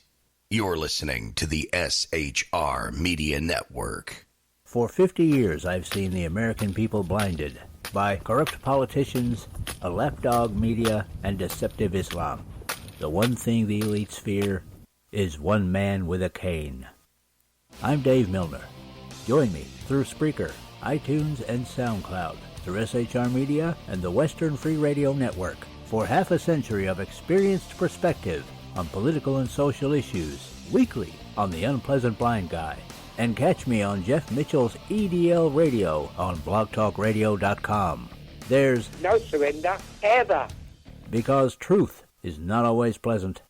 You're listening to the SHR Media Network. For 50 years, I've seen the American people blinded by corrupt politicians, a lapdog media, and deceptive Islam. The one thing the elites fear is one man with a cane. I'm Dave Milner. Join me through Spreaker, iTunes, and SoundCloud, through SHR Media and the Western Free Radio Network, for half a century of experienced perspective on political and social issues, weekly on The Unpleasant Blind Guy. And catch me on Jeff Mitchell's EDL Radio on blogtalkradio.com. There's no surrender, ever. Because truth is not always pleasant.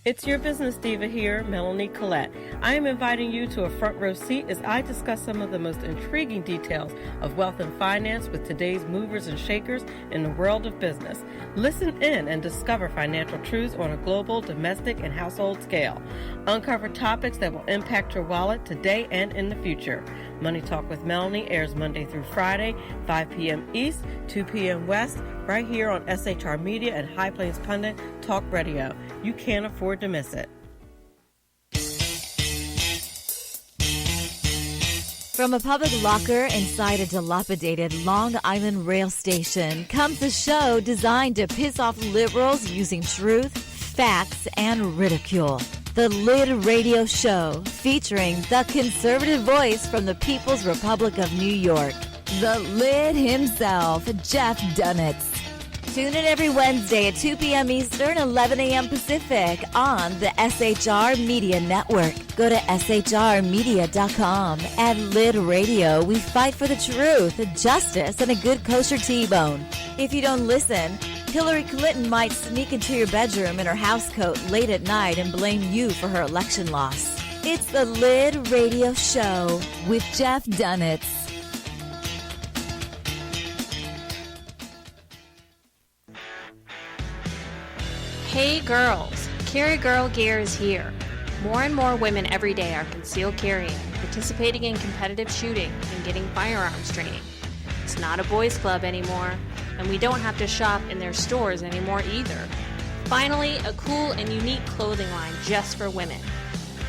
It's your business diva here, Melanie Collette. I am inviting you to a front row seat as I discuss some of the most intriguing details of wealth and finance with today's movers and shakers in the world of business. Listen in and discover financial truths on a global, domestic, and household scale. Uncover topics that will impact your wallet today and in the future. Money Talk with Melanie airs Monday through Friday, 5 p.m. East, 2 p.m. West, right here on SHR Media and High Plains Pundit Talk Radio. You can't afford to miss it. From a public locker inside a dilapidated Long Island rail station comes a show designed to piss off liberals using truth, facts, and ridicule. The Lid Radio Show, featuring the conservative voice from the People's Republic of New York, the Lid himself, Jeff Dunitz. Tune in every Wednesday at 2 p.m. Eastern, 11 a.m. Pacific on the SHR Media Network. Go to shrmedia.com. At Lid Radio, we fight for the truth, justice, and a good kosher T-bone. If you don't listen, Hillary Clinton might sneak into your bedroom in her housecoat late at night and blame you for her election loss. It's the Lid Radio Show with Jeff Dunitz. Hey girls, Carry Girl Gear is here. More and more women every day are concealed carrying, participating in competitive shooting, and getting firearms training. It's not a boys' club anymore, and we don't have to shop in their stores anymore either. Finally, a cool and unique clothing line just for women.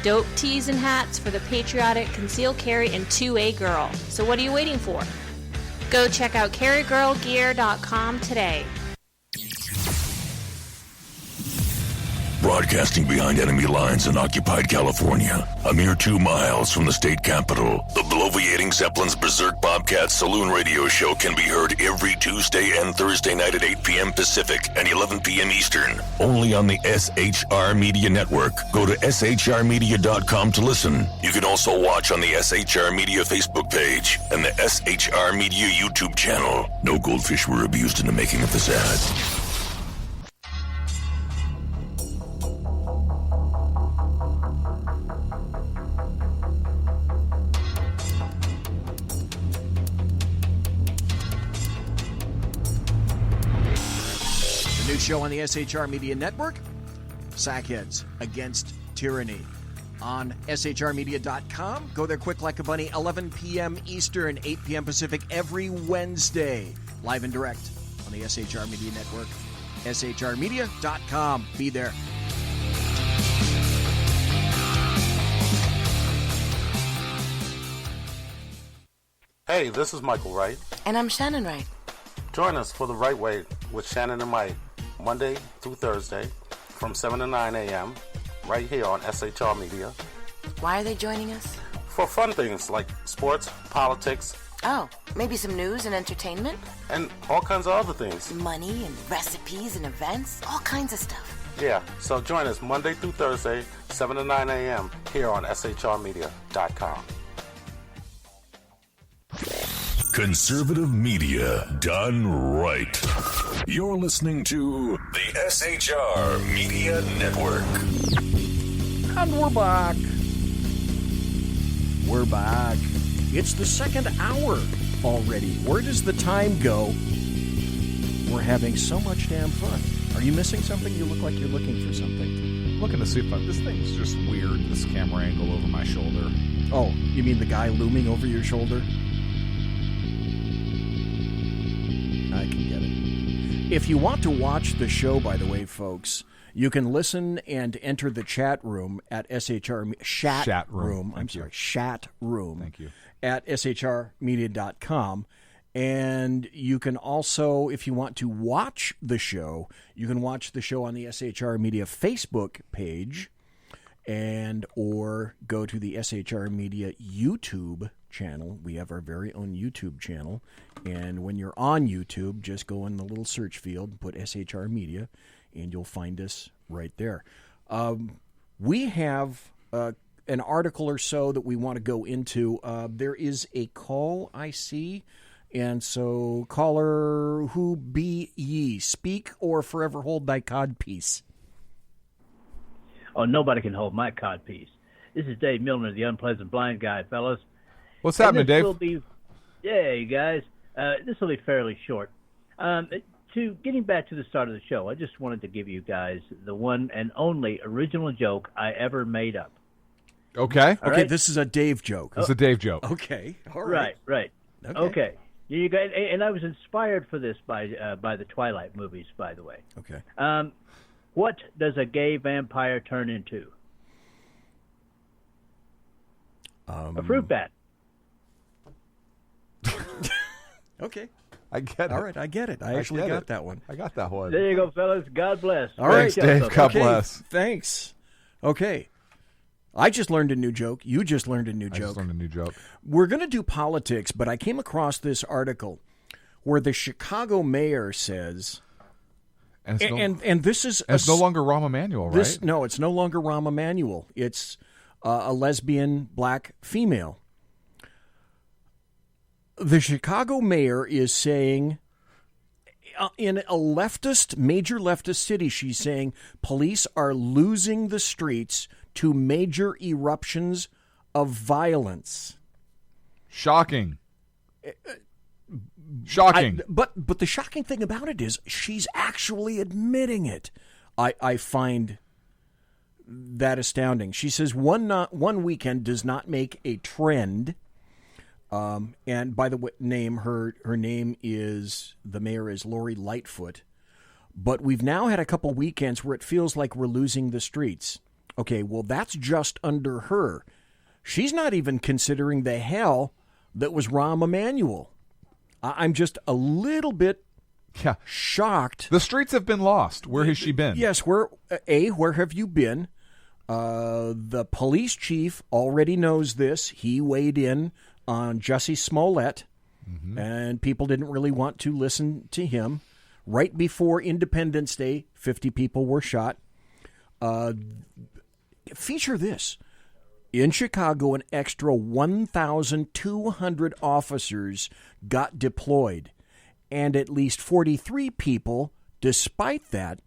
Dope tees and hats for the patriotic concealed carry and 2A girl. So what are you waiting for? Go check out carrygirlgear.com today. Broadcasting behind enemy lines in occupied California, a mere 2 miles from the state capitol, the bloviating Zeppelin's Berserk Bobcat Saloon radio show can be heard every Tuesday and Thursday night at 8 p.m. Pacific and 11 p.m. Eastern, only on the SHR Media Network. Go to shrmedia.com to listen. You can also watch on the SHR Media Facebook page and the SHR Media YouTube channel. No goldfish were abused in the making of this ad. New show on the SHR Media Network, Sackheads Against Tyranny. On shrmedia.com. Go there quick like a bunny, 11 p.m. Eastern, 8 p.m. Pacific, every Wednesday. Live and direct on the SHR Media Network. shrmedia.com. Be there. Hey, this is Michael Wright. And I'm Shannon Wright. Join us for The Right Way with Shannon and Mike, Monday through Thursday from 7 to 9 a.m. right here on SHR Media. Why are they joining us? For fun things like sports, politics. Oh, maybe some news and entertainment? And all kinds of other things. Money and recipes and events, all kinds of stuff. Yeah, so join us Monday through Thursday, 7 to 9 a.m. here on shrmedia.com. Conservative media done right. You're listening to the SHR Media Network. And we're back. We're back. It's the second hour already. Where does the time go? We're having so much damn fun. Are you missing something? You look like you're looking for something. I'm looking to see if this thing's just weird, this camera angle over my shoulder. Oh, you mean the guy looming over your shoulder? I can get it. If you want to watch the show, by the way, folks, you can listen and enter the chat room at SHR Chat Room. I'm sorry, Chat Room. Thank you. At shrmedia.com. And you can also, if you want to watch the show, you can watch the show on the SHR Media Facebook page, and or go to the SHR Media YouTube channel. We have our very own YouTube channel, and when you're on YouTube, just go in the little search field and put SHR Media, and you'll find us right there. We have an article or so that we want to go into. There is a call I see, and so caller, who be ye? Speak or forever hold thy codpiece. Oh, nobody can hold my codpiece. This is Dave Milner, the unpleasant blind guy, fellas. What's happening, Dave? You guys. This will be fairly short. Getting back to the start of the show, I just wanted to give you guys the one and only original joke I ever made up. Okay. Okay, right? This is a Dave joke. It's a Dave joke. Okay. All right. Right. Okay. You guys, and I was inspired for this by the Twilight movies, by the way. Okay. What does a gay vampire turn into? A fruit bat. Okay. I get it. All right, I get it. I actually got that one. I got that one. There you go, fellas. God bless. All right, thanks, Dave. God bless. Thanks. Okay. I just learned a new joke. You just learned a new joke. I just learned a new joke. We're going to do politics, but I came across this article where the Chicago mayor says, and this is it's no longer Rahm Emanuel, right? No, it's no longer Rahm Emanuel. It's a lesbian black female. The Chicago mayor is saying, in a major leftist city, she's saying police are losing the streets to major eruptions of violence. Shocking. Shocking. But the shocking thing about it is she's actually admitting it. I find that astounding. She says one weekend does not make a trend. And by the way, her name is, the mayor is Lori Lightfoot. But we've now had a couple weekends where it feels like we're losing the streets. Okay, well, that's just under her. She's not even considering the hell that was Rahm Emanuel. I'm just a little bit shocked. The streets have been lost. Where has she been? Yes, where have you been? The police chief already knows this. He weighed in on Jussie Smollett, and people didn't really want to listen to him. Right before Independence Day, 50 people were shot. Feature this. In Chicago, an extra 1,200 officers got deployed, and at least 43 people, despite that,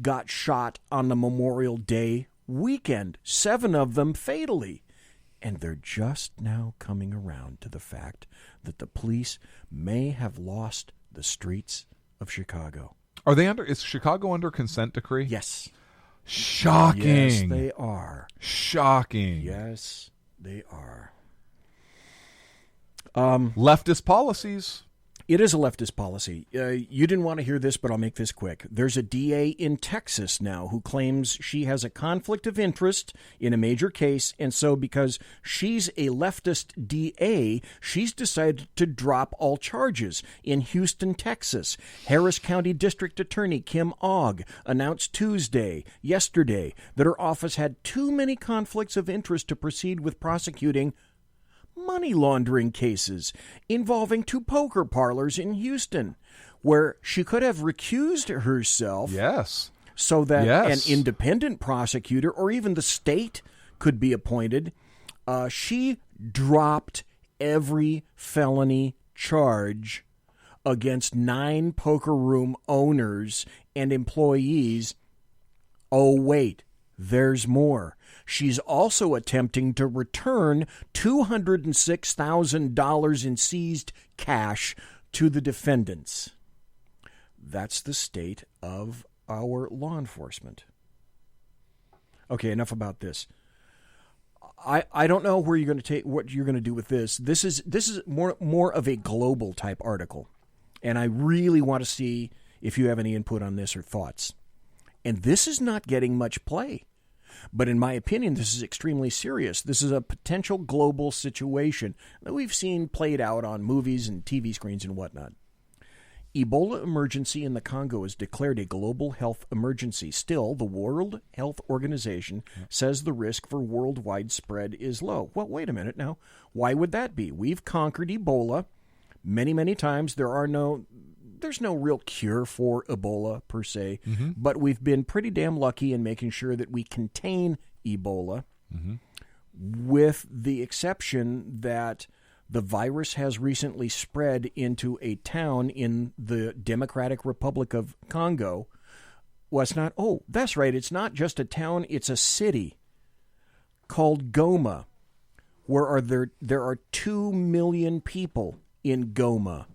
got shot on the Memorial Day weekend, 7 of them fatally. And they're just now coming around to the fact that the police may have lost the streets of Chicago. Are they is Chicago under consent decree? Yes. Shocking. Yes, they are. Shocking. Yes, they are. Leftist policies. It is a leftist policy. You didn't want to hear this, but I'll make this quick. There's a DA in Texas now who claims she has a conflict of interest in a major case, and so because she's a leftist DA, she's decided to drop all charges. In Houston, Texas, Harris County District Attorney Kim Ogg announced yesterday, that her office had too many conflicts of interest to proceed with prosecuting money laundering cases involving 2 poker parlors in Houston, where she could have recused herself. Yes. So that an independent prosecutor or even the state could be appointed. She dropped every felony charge against 9 poker room owners and employees. Oh, wait, there's more. She's also attempting to return $206,000 in seized cash to the defendants. That's the state of our law enforcement. Okay, enough about this. I don't know where you're going to take what you're going to do with this. This is more of a global type article, and I really want to see if you have any input on this or thoughts. And this is not getting much play. But in my opinion, this is extremely serious. This is a potential global situation that we've seen played out on movies and TV screens and whatnot. Ebola emergency in the Congo is declared a global health emergency. Still, the World Health Organization says the risk for worldwide spread is low. Well, wait a minute now. Why would that be? We've conquered Ebola many, many times. There's no real cure for Ebola per se, but we've been pretty damn lucky in making sure that we contain Ebola, with the exception that the virus has recently spread into a town in the Democratic Republic of Congo. Well, it's not, that's right, it's not just a town, it's a city called Goma, where there are 2 million people in Goma.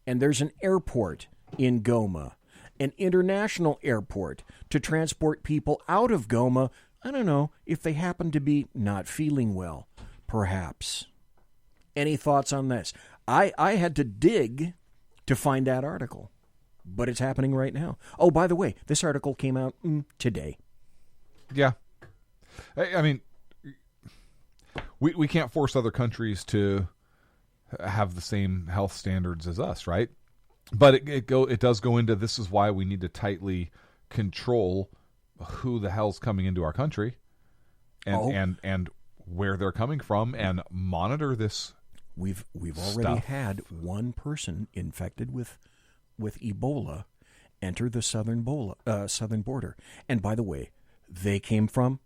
And there's an airport in Goma, an international airport to transport people out of Goma. I don't know if they happen to be not feeling well, perhaps. Any thoughts on this? I had to dig to find that article, but it's happening right now. Oh, by the way, this article came out today. Yeah. I mean, we can't force other countries to have the same health standards as us, right? But it does go into, this is why we need to tightly control who the hell's coming into our country and where they're coming from, and monitor this. We've already had 1 person infected with Ebola enter the southern border. And by the way, they came from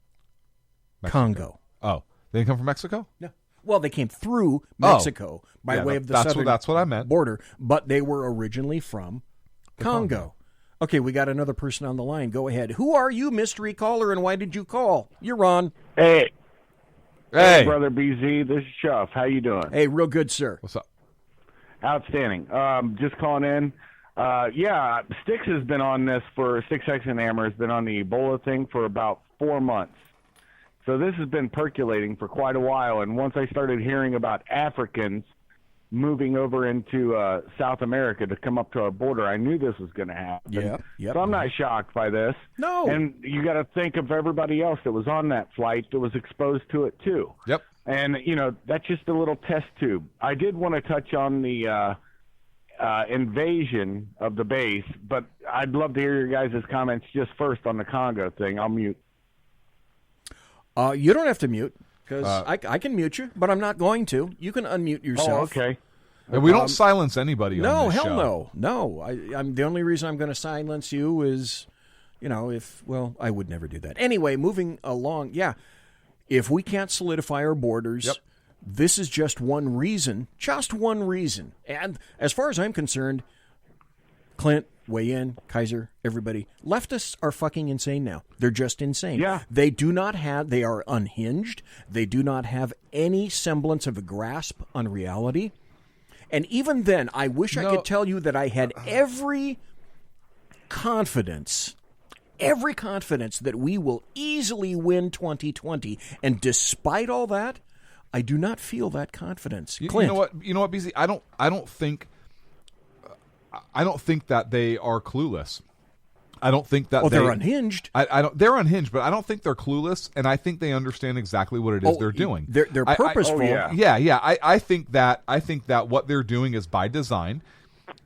Mexico. Congo. Oh, they come from Mexico? No. Well, they came through Mexico by way of the southern that's what I meant. border, but they were originally from Congo. Okay, we got another person on the line. Go ahead. Who are you, mystery caller, and why did you call? You're on. Hey, Brother BZ. This is Chuff. How you doing? Hey, real good, sir. What's up? Outstanding. Just calling in. Styx has been on this for, Styx and Hammer has been on the Ebola thing for about 4 months. So this has been percolating for quite a while, and once I started hearing about Africans moving over into South America to come up to our border, I knew this was going to happen. Yep. So I'm not shocked by this. No. And you got to think of everybody else that was on that flight that was exposed to it too. Yep. And, that's just a little test tube. I did want to touch on the invasion of the base, but I'd love to hear your guys' comments just first on the Congo thing. I'll mute. You don't have to mute, because I can mute you, but I'm not going to. You can unmute yourself. Oh, okay. And we don't silence anybody on this show. No. I'm the only reason I'm going to silence you is, I would never do that. Anyway, moving along, if we can't solidify our borders, this is just one reason. And as far as I'm concerned, Clint, weigh in, Kaiser, everybody, leftists are fucking insane now. They're just insane. Yeah. They are unhinged. They do not have any semblance of a grasp on reality. And even then, I wish I could tell you that I had every confidence that we will easily win 2020. And despite all that, I do not feel that confidence. Clint. You know what, BZ? I don't think that they are clueless. I don't think that they're unhinged. They're unhinged, but I don't think they're clueless, and I think they understand exactly what it is they're doing. They're purposeful. I think that what they're doing is by design,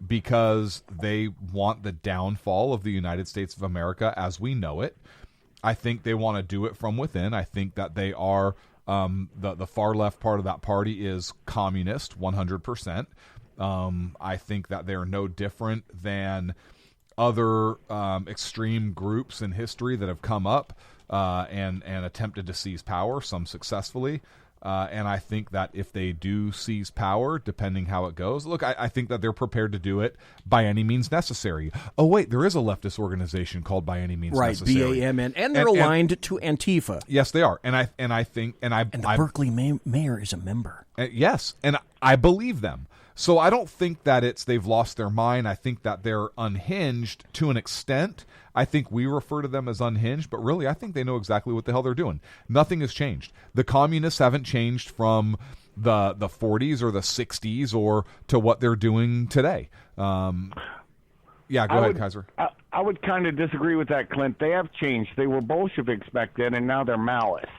because they want the downfall of the United States of America as we know it. I think they want to do it from within. I think that they are the far left part of that party is communist, 100%. I think that they're no different than other extreme groups in history that have come up and attempted to seize power, some successfully. And I think that if they do seize power, depending how it goes, look, I think that they're prepared to do it by any means necessary. Oh, wait, there is a leftist organization called By Any Means Necessary. BAMN, and they're aligned to Antifa. Yes, they are. And the Berkeley mayor is a member. Yes, and I believe them. So I don't think that they've lost their mind. I think that they're unhinged to an extent. I think we refer to them as unhinged, but really I think they know exactly what the hell they're doing. Nothing has changed. The communists haven't changed from the 40s or the 60s or to what they're doing today. Go ahead, Kaiser. I would kind of disagree with that, Clint. They have changed. They were Bolsheviks back then, and now they're Maoists.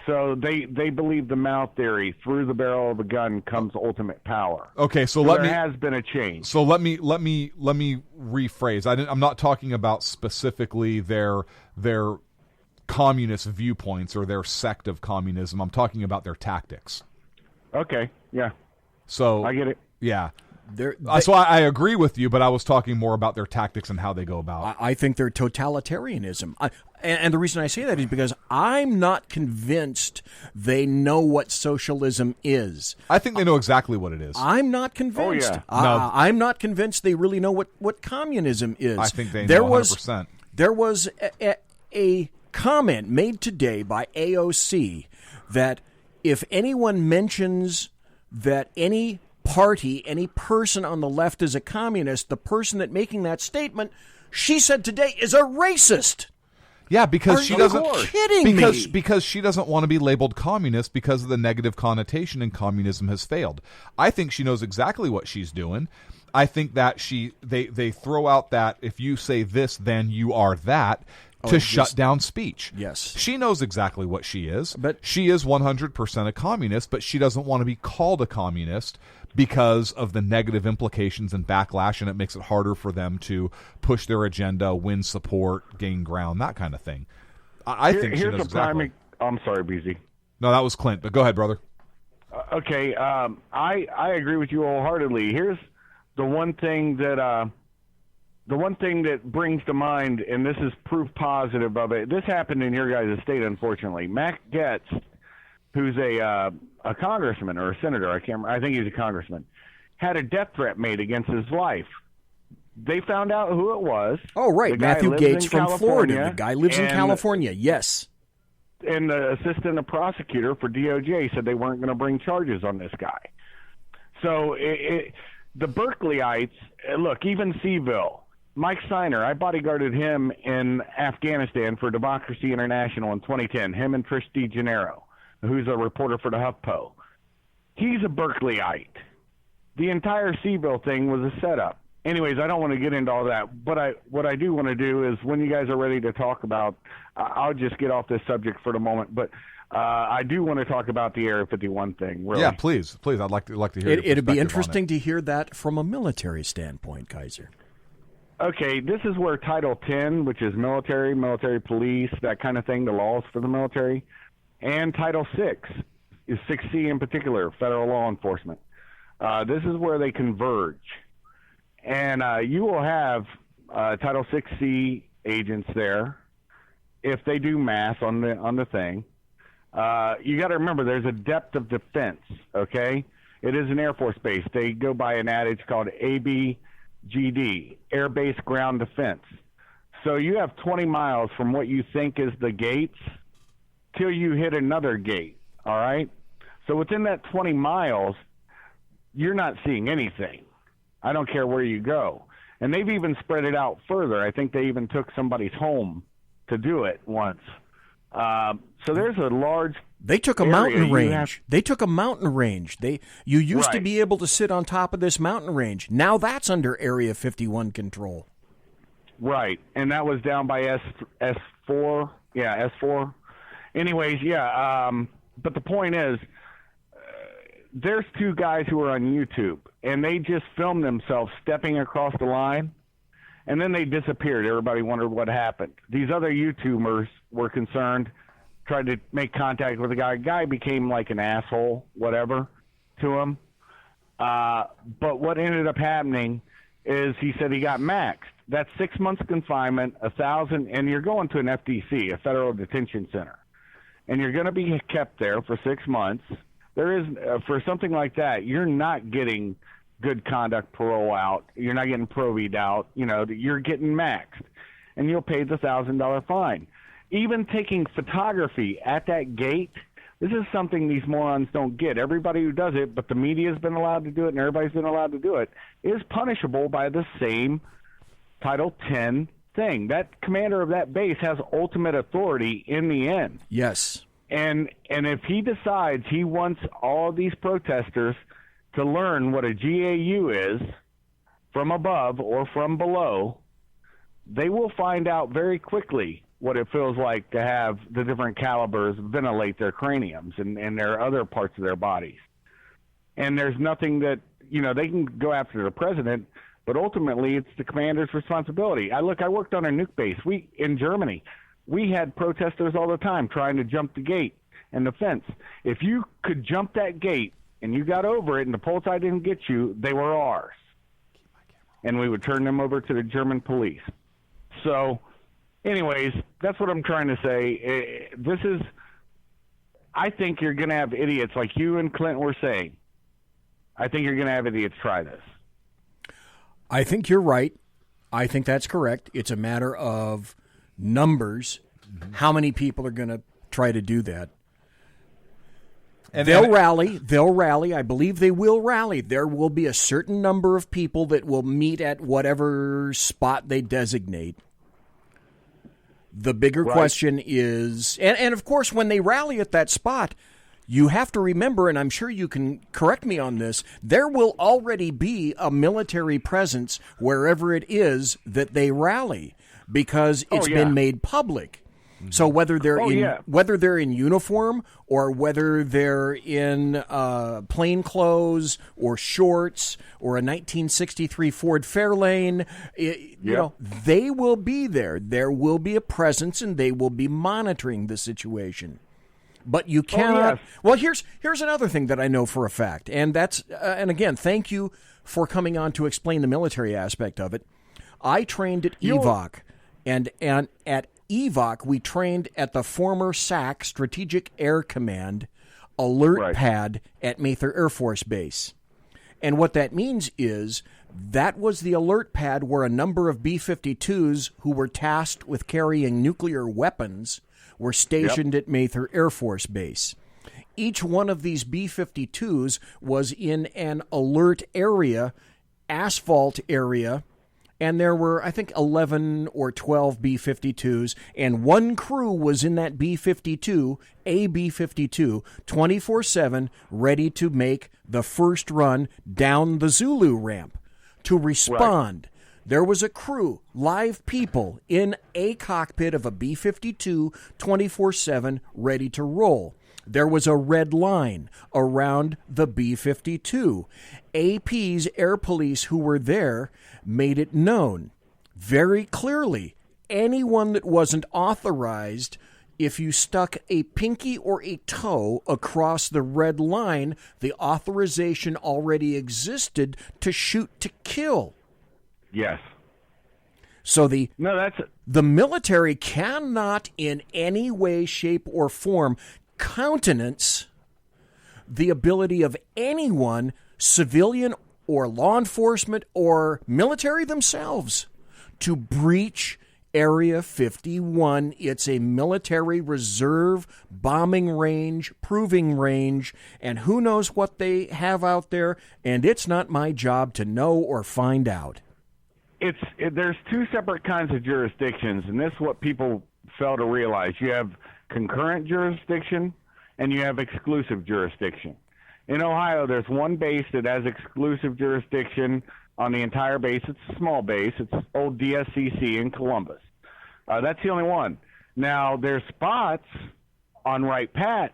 So they believe the Mao theory: through the barrel of a gun comes ultimate power. Okay, so there has been a change. So let me rephrase. I'm not talking about specifically their communist viewpoints or their sect of communism. I'm talking about their tactics. Okay, yeah. So I get it. Yeah. So I agree with you, but I was talking more about their tactics and how they go about. I think they're totalitarianism. And the reason I say that is because I'm not convinced they know what socialism is. I think they know exactly what it is. I'm not convinced. Oh, yeah. I'm not convinced they really know what communism is. I think they know 100%. There was a comment made today by AOC that if anyone mentions that any party, any person on the left is a communist, the person that making that statement, she said today, is a racist. Yeah, because she doesn't. Kidding me? Because she doesn't want to be labeled communist because of the negative connotation, and communism has failed. I think she knows exactly what she's doing. I think that they throw out that if you say this, then you are that. To shut down speech. Yes. She knows exactly what she is. But she is 100% a communist, but she doesn't want to be called a communist because of the negative implications and backlash, and it makes it harder for them to push their agenda, win support, gain ground, that kind of thing. I think she knows exactly. I'm sorry, BZ. No, that was Clint, but go ahead, brother. Okay, I agree with you wholeheartedly. Here's the one thing that... The one thing that brings to mind, and this is proof positive of it, this happened in your guys' state, unfortunately. Mac Getz, who's a congressman or a senator, I think he's a congressman, had a death threat made against his life. They found out who it was. Oh, right, Matthew Gates from Florida. The guy lives in California, yes. And the assistant prosecutor for DOJ said they weren't going to bring charges on this guy. So the Berkeleyites, look, even Seville, Mike Steiner, I bodyguarded him in Afghanistan for Democracy International in 2010, him and Trish DeGennaro, who's a reporter for the HuffPo. He's a Berkeleyite. The entire Seville thing was a setup. Anyways, I don't want to get into all that, but what I do want to do is when you guys are ready to talk about, I'll just get off this subject for the moment, but I do want to talk about the Area 51 thing. Really. Yeah, please. I'd like to hear. It'd be interesting to hear that from a military standpoint, Kaiser. Okay, this is where Title 10, which is military police, that kind of thing, the laws for the military, and Title 6 is 6C in particular, federal law enforcement. This is where they converge, and you will have Title 6C agents there if they do mass on the thing. You got to remember, there's a depth of defense. Okay, it is an Air Force base. They go by an adage called ABGD, Air Base Ground Defense. So you have 20 miles from what you think is the gates till you hit another gate. All right. So within that 20 miles, you're not seeing anything. I don't care where you go. And they've even spread it out further. I think they even took somebody's home to do it once. So there's a large. They took a mountain range. They took a mountain range. You used to be able to sit on top of this mountain range. Now that's under Area 51 control. Right, and that was down by S4. Yeah, S4. Anyways, yeah. But the point is, there's two guys who are on YouTube, and they just filmed themselves stepping across the line, and then they disappeared. Everybody wondered what happened. These other YouTubers were concerned, tried to make contact with the guy. Guy became like an asshole, whatever, to him. But what ended up happening is he said he got maxed. That's 6 months confinement, 1,000, and you're going to an FDC, a federal detention center, and you're going to be kept there for 6 months. There is, for something like that, you're not getting good conduct parole out. You're not getting provied out. You're getting maxed, and you'll pay the $1,000 fine. Even taking photography at that gate, this is something these morons don't get. Everybody who does it, but the media's been allowed to do it and everybody's been allowed to do it, is punishable by the same Title 10 thing. That commander of that base has ultimate authority in the end. Yes. And if he decides he wants all these protesters to learn what a GAU is from above or from below, they will find out very quickly what it feels like to have the different calibers ventilate their craniums and their other parts of their bodies. And there's nothing that, they can go after the president, but ultimately it's the commander's responsibility. I worked on a nuke base. In Germany, we had protesters all the time trying to jump the gate and the fence. If you could jump that gate and you got over it and the police didn't get you, they were ours. And we would turn them over to the German police. So, anyways, that's what I'm trying to say. I think you're going to have idiots like you and Clint were saying. I think you're going to have idiots try this. I think you're right. I think that's correct. It's a matter of numbers, how many people are going to try to do that. And they'll rally. I believe they will rally. There will be a certain number of people that will meet at whatever spot they designate. The bigger question is, and of course, when they rally at that spot, you have to remember, and I'm sure you can correct me on this, there will already be a military presence wherever it is that they rally, because it's been made public. So whether they're in uniform or whether they're in plain clothes or shorts or a 1963 Ford Fairlane, they will be there. There will be a presence, and they will be monitoring the situation. But you cannot. Well, here's another thing that I know for a fact, and that's and again, thank you for coming on to explain the military aspect of it. I trained at EVOC, and at EVOC, we trained at the former SAC, Strategic Air Command, alert pad at Mather Air Force Base. And what that means is that was the alert pad where a number of B-52s who were tasked with carrying nuclear weapons were stationed at Mather Air Force Base. Each one of these B-52s was in an alert area, asphalt area, and there were, I think, 11 or 12 B-52s, and one crew was in that B-52, a B-52, 24/7, ready to make the first run down the Zulu ramp to respond. There was a crew, live people, in a cockpit of a B-52, 24/7, ready to roll. There was a red line around the B-52. AP's air police who were there made it known very clearly. Anyone that wasn't authorized, if you stuck a pinky or a toe across the red line, the authorization already existed to shoot to kill. Yes. So the military cannot in any way, shape, or form countenance the ability of anyone, civilian or law enforcement or military themselves, to breach Area 51. It's a military reserve bombing range, proving range, and who knows what they have out there, and it's not my job to know or find out. There's two separate kinds of jurisdictions, and this is what people fail to realize. You have concurrent jurisdiction, and you have exclusive jurisdiction. In Ohio, there's one base that has exclusive jurisdiction on the entire base. It's a small base. It's old DSCC in Columbus. That's the only one. Now, there's spots on Wright Pat,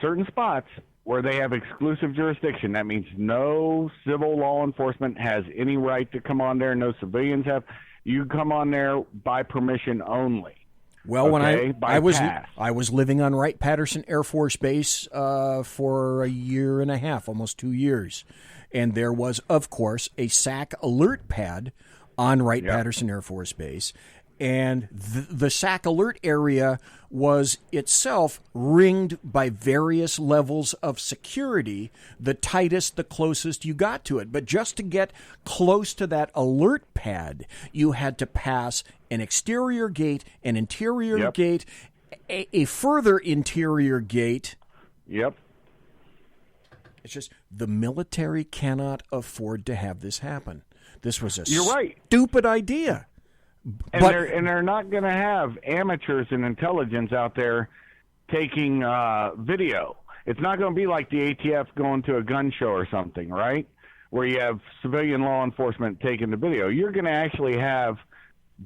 certain spots, where they have exclusive jurisdiction. That means no civil law enforcement has any right to come on there. No civilians have. You come on there by permission only. Well, when I was living on Wright-Patterson Air Force Base for a year and a half, almost 2 years, and there was, of course, a SAC alert pad on Wright-Patterson Air Force Base, and the SAC alert area was itself ringed by various levels of security, the tightest, the closest you got to it. But just to get close to that alert pad, you had to pass an exterior gate, an interior gate, a further interior gate. Yep. It's just the military cannot afford to have this happen. This was a stupid idea. And they're not going to have amateurs in intelligence out there taking video. It's not going to be like the ATF going to a gun show or something, right? Where you have civilian law enforcement taking the video. You're going to actually have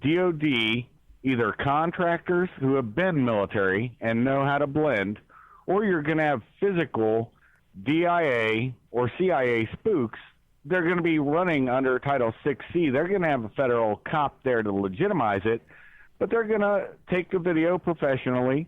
DOD, either contractors who have been military and know how to blend, or you're going to have physical DIA or CIA spooks. They're going to be running under Title 6C. They're going to have a federal cop there to legitimize it, but they're going to take the video professionally,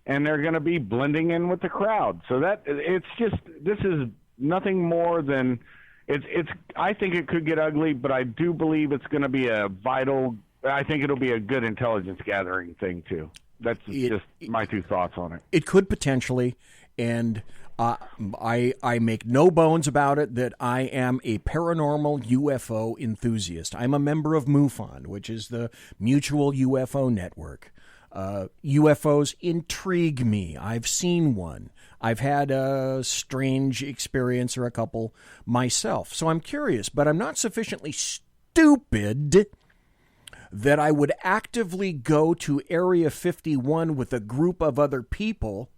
and they're going to be blending in with the crowd. So this is nothing more than it's. I think it could get ugly, but I do believe it's going to be I think it'll be a good intelligence gathering thing too. That's just my two thoughts on it. It could potentially, and I make no bones about it that I am a paranormal UFO enthusiast. I'm a member of MUFON, which is the Mutual UFO Network. UFOs intrigue me. I've seen one. I've had a strange experience or a couple myself. So I'm curious, but I'm not sufficiently stupid that I would actively go to Area 51 with a group of other people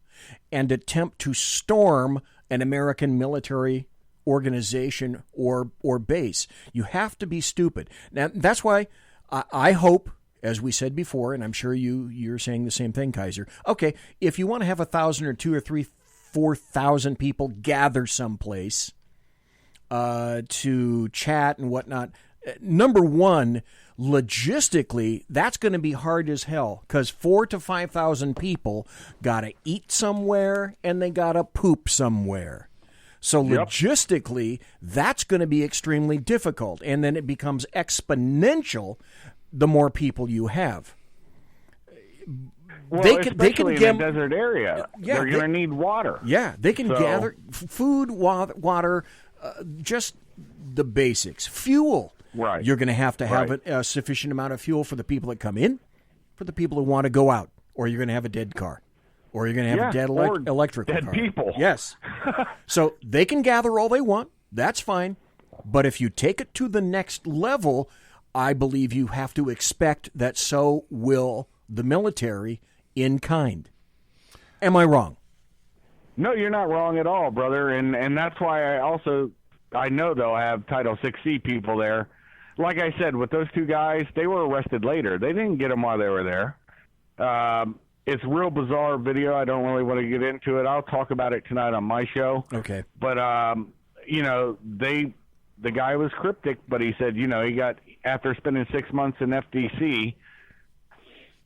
and attempt to storm an American military organization or base. You have to be stupid. Now, that's why I hope, as we said before, and I'm sure you're saying the same thing, Kaiser. Okay, if you want to have 1,000 or 2,000 or 3,000, 4,000 people gather someplace to chat and whatnot, number one, logistically, that's going to be hard as hell because 4,000 to 5,000 people got to eat somewhere and they got to poop somewhere. So logistically, that's going to be extremely difficult. And then it becomes exponential the more people you have. Well, especially in a desert area, they're going to need water. Yeah, they can gather food, water, just the basics. Fuel. Right. You're going to have a sufficient amount of fuel for the people that come in, for the people who want to go out, or you're going to have a dead car, or you're going to have a dead electrical car. Dead people. Yes. So they can gather all they want. That's fine. But if you take it to the next level, I believe you have to expect that so will the military in kind. Am I wrong? No, you're not wrong at all, brother. And that's why I know they'll have Title 6C people there. Like I said, with those two guys, they were arrested later. They didn't get them while they were there. it's a real bizarre video. I don't really want to get into it. I'll talk about it tonight on my show. Okay. But, the guy was cryptic, but he said, he got, after spending 6 months in FDC,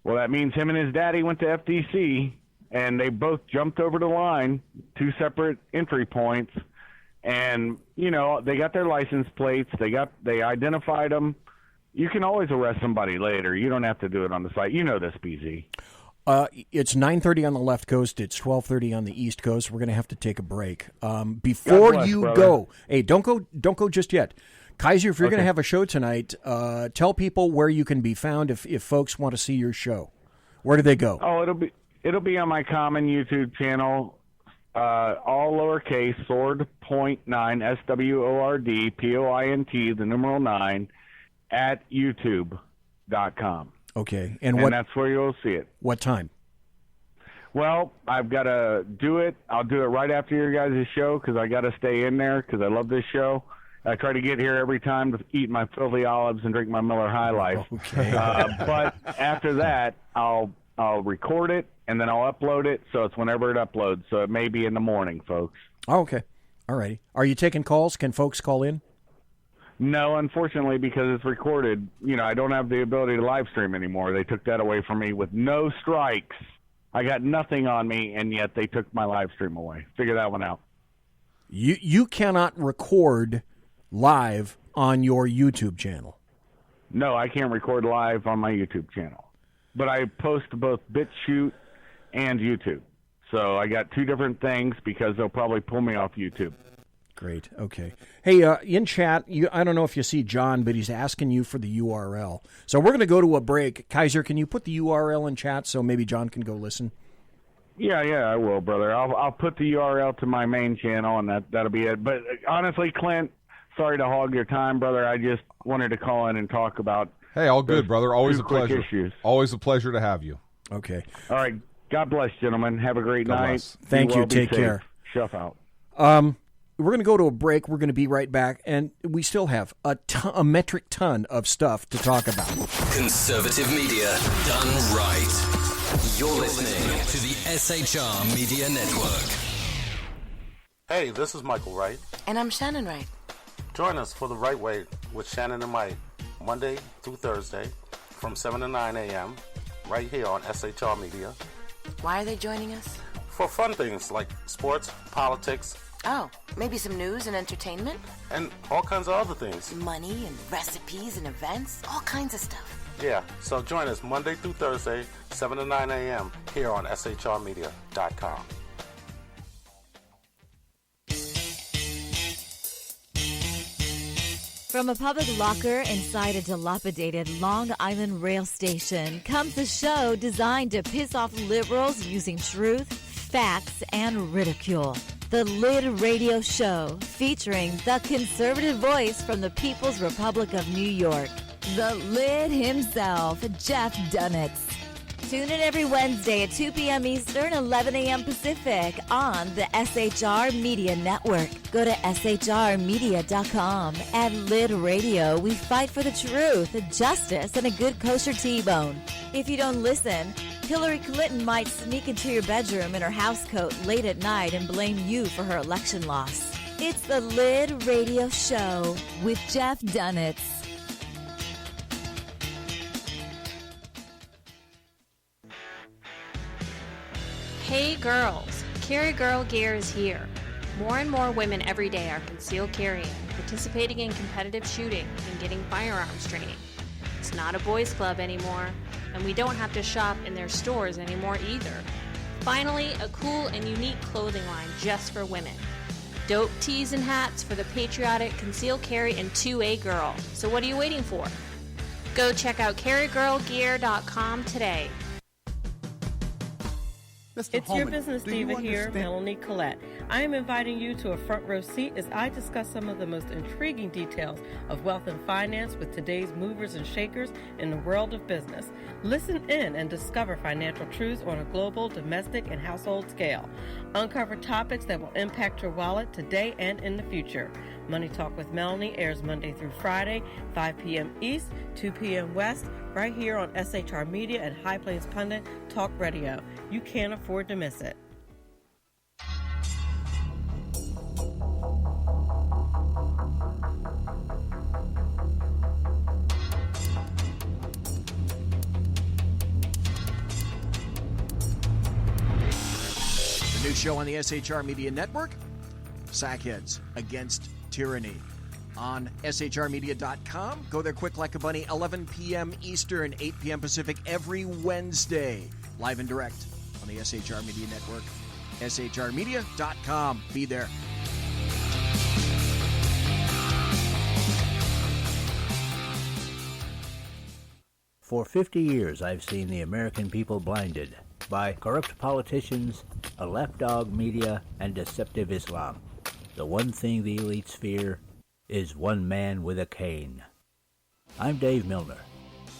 well, that means him and his daddy went to FDC, and they both jumped over the line, 2 separate entry points, and, they got their license plates. They identified them. You can always arrest somebody later. You don't have to do it on the site. You know this, BZ. It's 9:30 on the left coast. It's 12:30 on the east coast. We're going to have to take a break. Before bless, you brother. go, hey, don't go just yet. Kaiser, if you're going to Okay. have a show tonight, tell people where you can be found if folks want to see your show. Where do they go? Oh, it'll be on my common YouTube channel, all lowercase, Sword.9, SWORDPOINT, the numeral 9, at YouTube.com. Okay, And that's where you'll see it. What time? Well, I've got to do it. I'll do it right after your guys' show because I got to stay in there because I love this show. I try to get here every time to eat my filthy olives and drink my Miller High Life. Okay. But after that, I'll record it and then I'll upload it. So it's whenever it uploads. So it may be in the morning, folks. Oh, okay. All righty. Are you taking calls? Can folks call in? No, unfortunately, because it's recorded, I don't have the ability to live stream anymore. They took that away from me with no strikes. I got nothing on me, and yet they took my live stream away. Figure that one out. You cannot record live on your YouTube channel. No, I can't record live on my YouTube channel. But I post to both BitChute and YouTube. So I got 2 different things because they'll probably pull me off YouTube. Great. Okay. Hey, in chat, I don't know if you see John, but he's asking you for the URL. So we're going to go to a break. Kaiser, can you put the URL in chat so maybe John can go listen? Yeah, I will, brother. I'll put the URL to my main channel, and that'll be it. But honestly, Clint, sorry to hog your time, brother. I just wanted to call in and talk about. Hey, all good, brother. Always a pleasure. Issues. Always a pleasure to have you. Okay. All right. God bless, gentlemen. Have a great God night. bless. Thank Be you. well, be Take safe. care. Shuff out. We're going to go to a break. We're going to be right back, and we still have a metric ton of stuff to talk about. Conservative media done right. You're listening to the SHR Media Network. Hey, this is Michael Wright. And I'm Shannon Wright. Join us for The Right Way with Shannon and Mike, Monday through Thursday from 7 to 9 a.m. right here on SHR Media. Why are they joining us? For fun things like sports, politics, Oh, maybe some news and entertainment? and all kinds of other things. Money and recipes and events? All kinds of stuff. Yeah, so join us Monday through Thursday, 7 to 9 a.m. here on shrmedia.com. From a public locker inside a dilapidated Long Island rail station comes a show designed to piss off liberals using truth, facts, and ridicule. The Lid Radio Show, featuring the conservative voice from the People's Republic of New York, the Lid himself, Jeff Dunitz. Tune in every Wednesday at 2 p.m. Eastern, 11 a.m. Pacific on the SHR Media Network. Go to shrmedia.com. At Lid Radio, we fight for the truth, justice, and a good kosher T-bone. If you don't listen, Hillary Clinton might sneak into your bedroom in her housecoat late at night and blame you for her election loss. It's the Lid Radio Show with Jeff Dunitz. Hey girls, Carry Girl Gear is here. More and more women every day are concealed carrying, participating in competitive shooting, and getting firearms training. It's not a boys' club anymore, and we don't have to shop in their stores anymore either. Finally, a cool and unique clothing line just for women. Dope tees and hats for the patriotic concealed carry and 2A girl. So what are you waiting for? Go check out carrygirlgear.com today. It's your business diva here, Melanie Collette. I am inviting you to a front row seat as I discuss some of the most intriguing details of wealth and finance with today's movers and shakers in the world of business. Listen in and discover financial truths on a global, domestic, and household scale. Uncover topics that will impact your wallet today and in the future. Money Talk with Melanie airs Monday through Friday, 5 p.m. East, 2 p.m. West, right here on SHR Media and High Plains Pundit Talk Radio. You can't afford to miss it. The new show on the SHR Media Network, Sackheads Against Tyranny. On shrmedia.com. Go there quick like a bunny, 11 p.m. Eastern, 8 p.m. Pacific, every Wednesday. Live and direct on the SHR Media Network. shrmedia.com. Be there. For 50 years, I've seen the American people blinded by corrupt politicians, a lapdog media, and deceptive Islam. The one thing the elites fear is one man with a cane. I'm Dave Milner.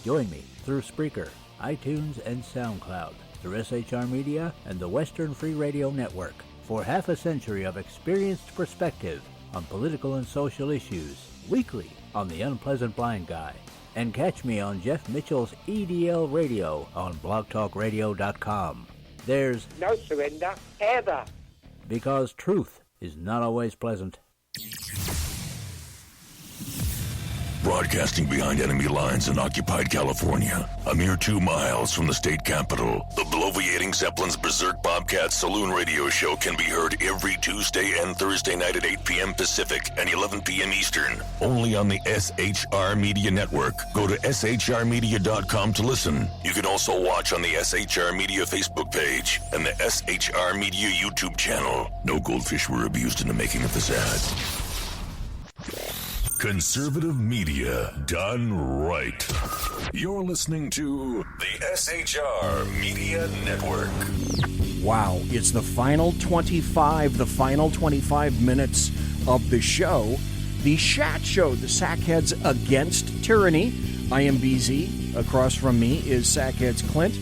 Join me through Spreaker, iTunes, and SoundCloud, through SHR Media and the Western Free Radio Network, for half a century of experienced perspective on political and social issues, weekly on The Unpleasant Blind Guy. And catch me on Jeff Mitchell's EDL Radio on blogtalkradio.com. There's no surrender, ever. Because truth is not always pleasant. Broadcasting behind enemy lines in occupied California, a mere 2 miles from the state capitol, the bloviating Zeppelin's Berserk Bobcat Saloon Radio Show can be heard every Tuesday and Thursday night at 8 p.m. Pacific and 11 p.m. Eastern, only on the SHR Media Network. Go to shrmedia.com to listen. You can also watch on the SHR Media Facebook page and the SHR Media YouTube channel. No goldfish were abused in the making of this ad. Conservative media done right. You're listening to the SHR Media Network. Wow, it's the final 25 minutes of the show. The Shat Show, the Sackheads Against Tyranny. I am BZ. Across from me is Sackheads Clint.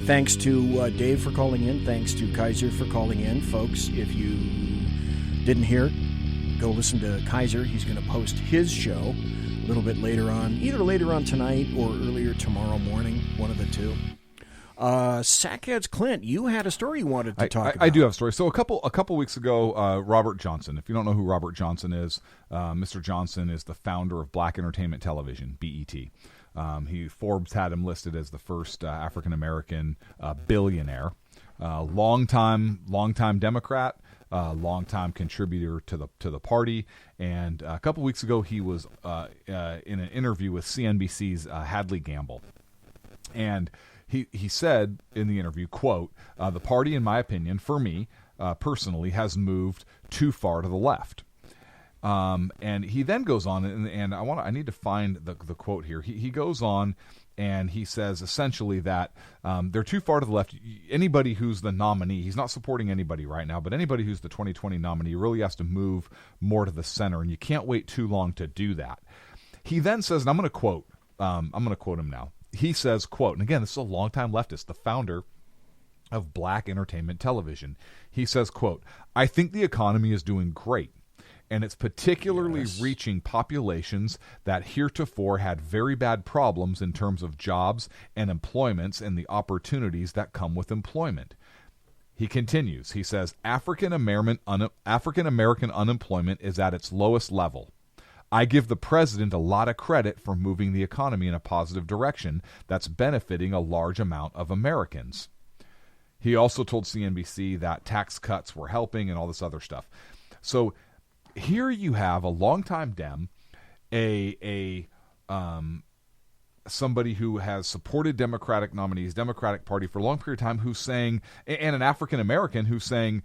Thanks to Dave for calling in. Thanks to Kaiser for calling in. Folks, if you didn't hear, go listen to Kaiser. He's going to post his show a little bit later on, either later on tonight or earlier tomorrow morning, one of the two. Sackheads Clint, you had a story you wanted to talk about. I do have a story. So a couple weeks ago, Robert Johnson, if you don't know who Robert Johnson is, Mr. Johnson is the founder of Black Entertainment Television, BET. Forbes had him listed as the first African-American billionaire. Longtime Democrat. Longtime contributor to the party, and a couple weeks ago he was in an interview with CNBC's Hadley Gamble, and he said in the interview, quote, "The party, in my opinion, for me personally, has moved too far to the left." And he then goes on, and I need to find the quote here. He goes on. And he says essentially that they're too far to the left. Anybody who's the nominee, he's not supporting anybody right now, but anybody who's the 2020 nominee really has to move more to the center, and you can't wait too long to do that. He then says, and I'm going to quote him now. He says, quote, and again, this is a longtime leftist, the founder of Black Entertainment Television. He says, quote, "I think the economy is doing great. And it's particularly reaching populations that heretofore had very bad problems in terms of jobs and employments and the opportunities that come with employment." He continues. He says, African American unemployment is at its lowest level. I give the president a lot of credit for moving the economy in a positive direction that's benefiting a large amount of Americans. He also told CNBC that tax cuts were helping and all this other stuff. So here you have a longtime Dem, somebody who has supported Democratic nominees, Democratic Party for a long period of time, who's saying, and an African American who's saying,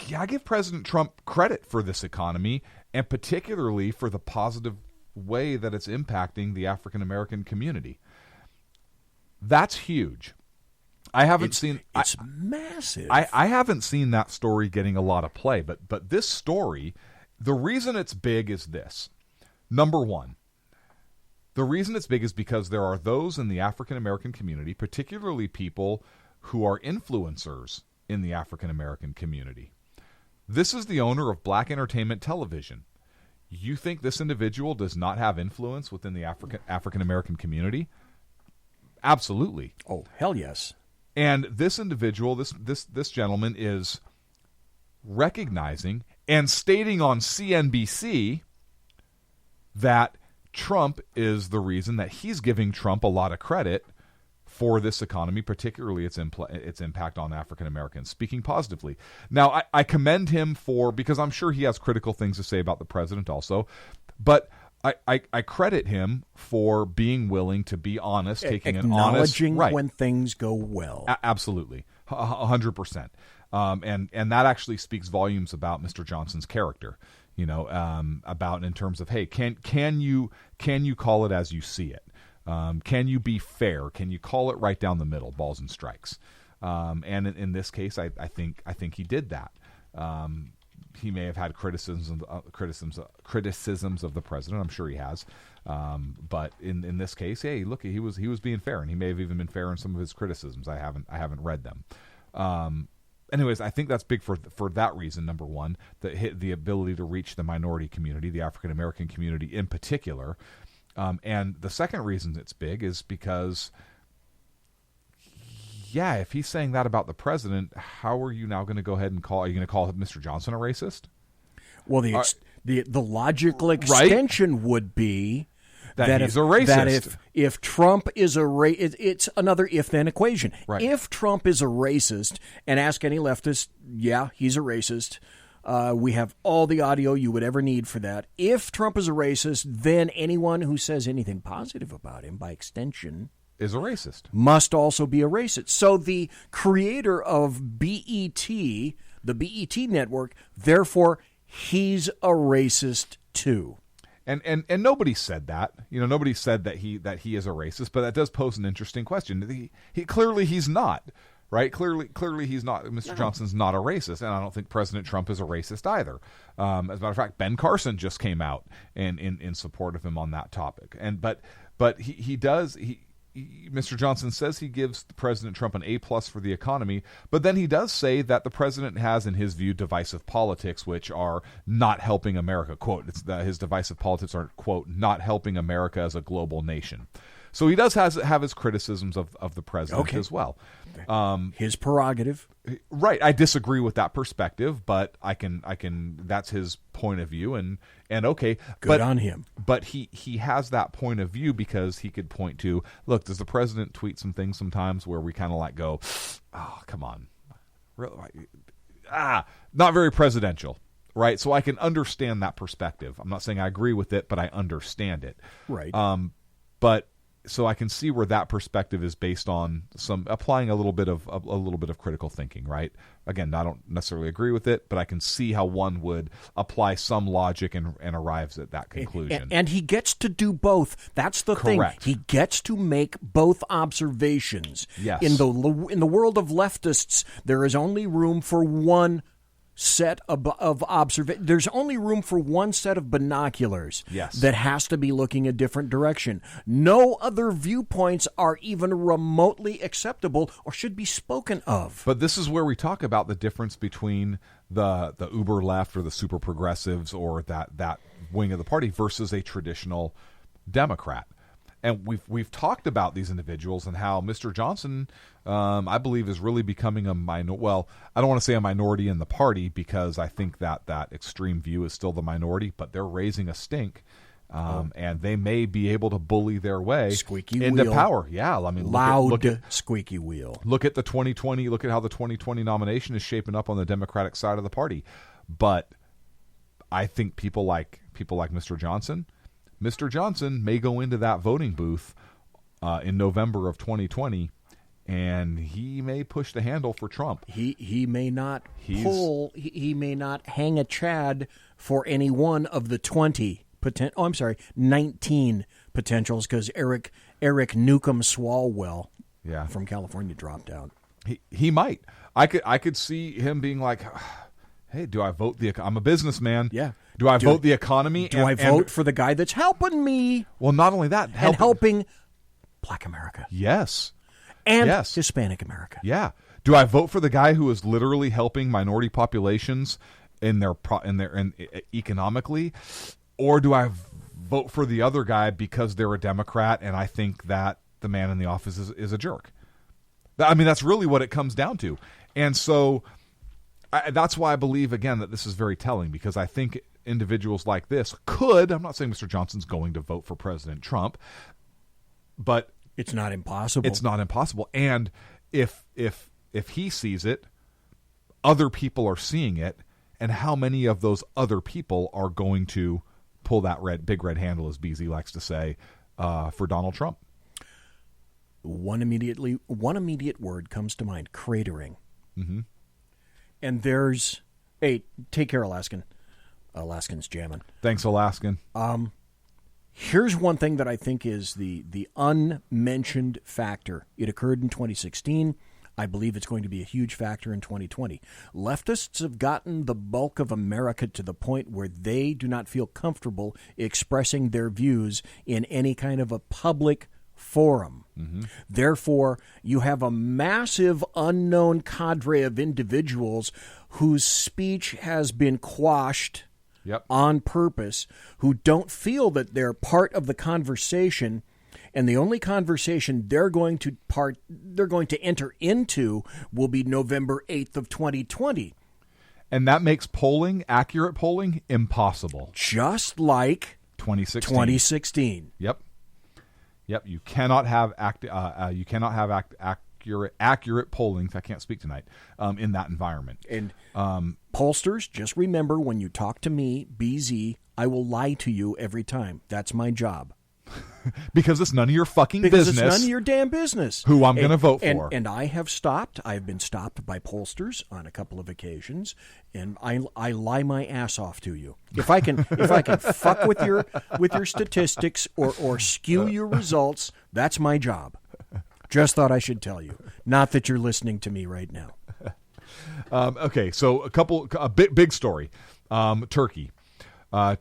yeah, I give President Trump credit for this economy, and particularly for the positive way that it's impacting the African American community. That's huge. I haven't seen. It's massive. I haven't seen that story getting a lot of play, but this story, the reason it's big is this. Number one, the reason it's big is because there are those in the African American community, particularly people who are influencers in the African American community. This is the owner of Black Entertainment Television. You think this individual does not have influence within the African American community? Absolutely. Oh, hell yes. And this individual, this gentleman, is recognizing and stating on CNBC that Trump is the reason, that he's giving Trump a lot of credit for this economy, particularly its impact on African Americans, speaking positively. Now, I commend him because I'm sure he has critical things to say about the president also, but I credit him for being willing to be honest, taking an honest... Acknowledging when things go well. Absolutely. 100%. And that actually speaks volumes about Mr. Johnson's character, about in terms of, hey, can you call it as you see it? Can you be fair? Can you call it right down the middle, balls and strikes? And in this case, I think he did that. He may have had criticisms of the president. I'm sure he has. But in this case, hey, look, he was being fair, and he may have even been fair in some of his criticisms. I haven't read them. Anyways, I think that's big for that reason. Number one, the ability to reach the minority community, the African American community in particular. And the second reason it's big is because, yeah, if he's saying that about the president, how are you now going to go ahead and are you going to call Mr. Johnson a racist? Well, the logical extension would be that he's a racist. That if Trump is a racist, it's another if-then equation. Right. If Trump is a racist, and ask any leftist, yeah, he's a racist. We have all the audio you would ever need for that. If Trump is a racist, then anyone who says anything positive about him, by extension, is a racist. Must also be a racist. So the creator of BET, the BET network, therefore, he's a racist too. And nobody said that. Nobody said that he is a racist, but that does pose an interesting question. He clearly he's not. Right? Clearly he's not. Mr. Johnson's not a racist, and I don't think President Trump is a racist either. As a matter of fact, Ben Carson just came out in support of him on that topic. But he does. Mr. Johnson says he gives President Trump an A+ for the economy, but then he does say that the president has, in his view, divisive politics, which are not helping America. Quote, his divisive politics are, quote, not helping America as a global nation. So he does have his criticisms of the president as well. His prerogative. Right. I disagree with that perspective, but I can that's his point of view, and okay. Good on him. But he has that point of view because he could point to, look, does the president tweet some things sometimes where we kind of like go, oh, come on. Not very presidential. Right. So I can understand that perspective. I'm not saying I agree with it, but I understand it. Right. So I can see where that perspective is based on some applying a little bit of critical thinking, right? Again, I don't necessarily agree with it, but I can see how one would apply some logic and arrives at that conclusion. And he gets to do both. That's the Correct. thing. He gets to make both observations. Yes. In the world of leftists, there is only room for one set of observation. There's only room for one set of binoculars. Yes. That has to be looking a different direction. No other viewpoints are even remotely acceptable or should be spoken of. But this is where we talk about the difference between the uber left or the super progressives or that wing of the party versus a traditional Democrat. And we've talked about these individuals and how Mr. Johnson, I believe, is really becoming a minority. Well, I don't want to say a minority in the party because I think that extreme view is still the minority, but they're raising a stink, and they may be able to bully their way into wheel. Power. Yeah, I mean, loud squeaky wheel. Look at the 2020. Look at how the 2020 nomination is shaping up on the Democratic side of the party. But I think people like Mr. Johnson. Mr. Johnson may go into that voting booth in November of 2020, and he may push the handle for Trump. He may not he may not hang a Chad for any one of the 19 potentials because Eric Newcomb Swalwell from California dropped out. He might. I could see him being like, hey, do I vote I'm a businessman. Yeah. Do I vote the economy? Do I vote for the guy that's helping me? Well, not only that, helping Black America. Yes. And Hispanic America. Yeah. Do I vote for the guy who is literally helping minority populations in economically, or do I vote for the other guy because they're a Democrat and I think that the man in the office is a jerk? I mean, that's really what it comes down to. And so that's why I believe, again, that this is very telling, because I think individuals like this could, I'm not saying Mr. Johnson's going to vote for President Trump, but it's not impossible. It's not impossible. And if he sees it, other people are seeing it, and how many of those other people are going to pull that big red handle, as BZ likes to say, for Donald Trump? One immediate word comes to mind: cratering. Mm-hmm. And there's, hey, take care, Alaskan. Alaskan's jamming. Thanks, Alaskan. Here's one thing that I think is the unmentioned factor. It occurred in 2016. I believe it's going to be a huge factor in 2020. Leftists have gotten the bulk of America to the point where they do not feel comfortable expressing their views in any kind of a public forum. Mm-hmm. Therefore, you have a massive unknown cadre of individuals whose speech has been quashed on purpose, who don't feel that they're part of the conversation, and the only conversation they're going to enter into will be November 8th of 2020. And that makes accurate polling, impossible. Just like 2016. Yep. You cannot have accurate polling. I can't speak tonight. In that environment. And pollsters, just remember, when you talk to me, BZ, I will lie to you every time. That's my job. Because it's none of your fucking business. Because it's none of your damn business. Who I'm going to vote for. And I have stopped. I've been stopped by pollsters on a couple of occasions, and I lie my ass off to you. If I can fuck with your statistics or skew your results, that's my job. Just thought I should tell you. Not that you're listening to me right now. Okay, so a big story. Turkey.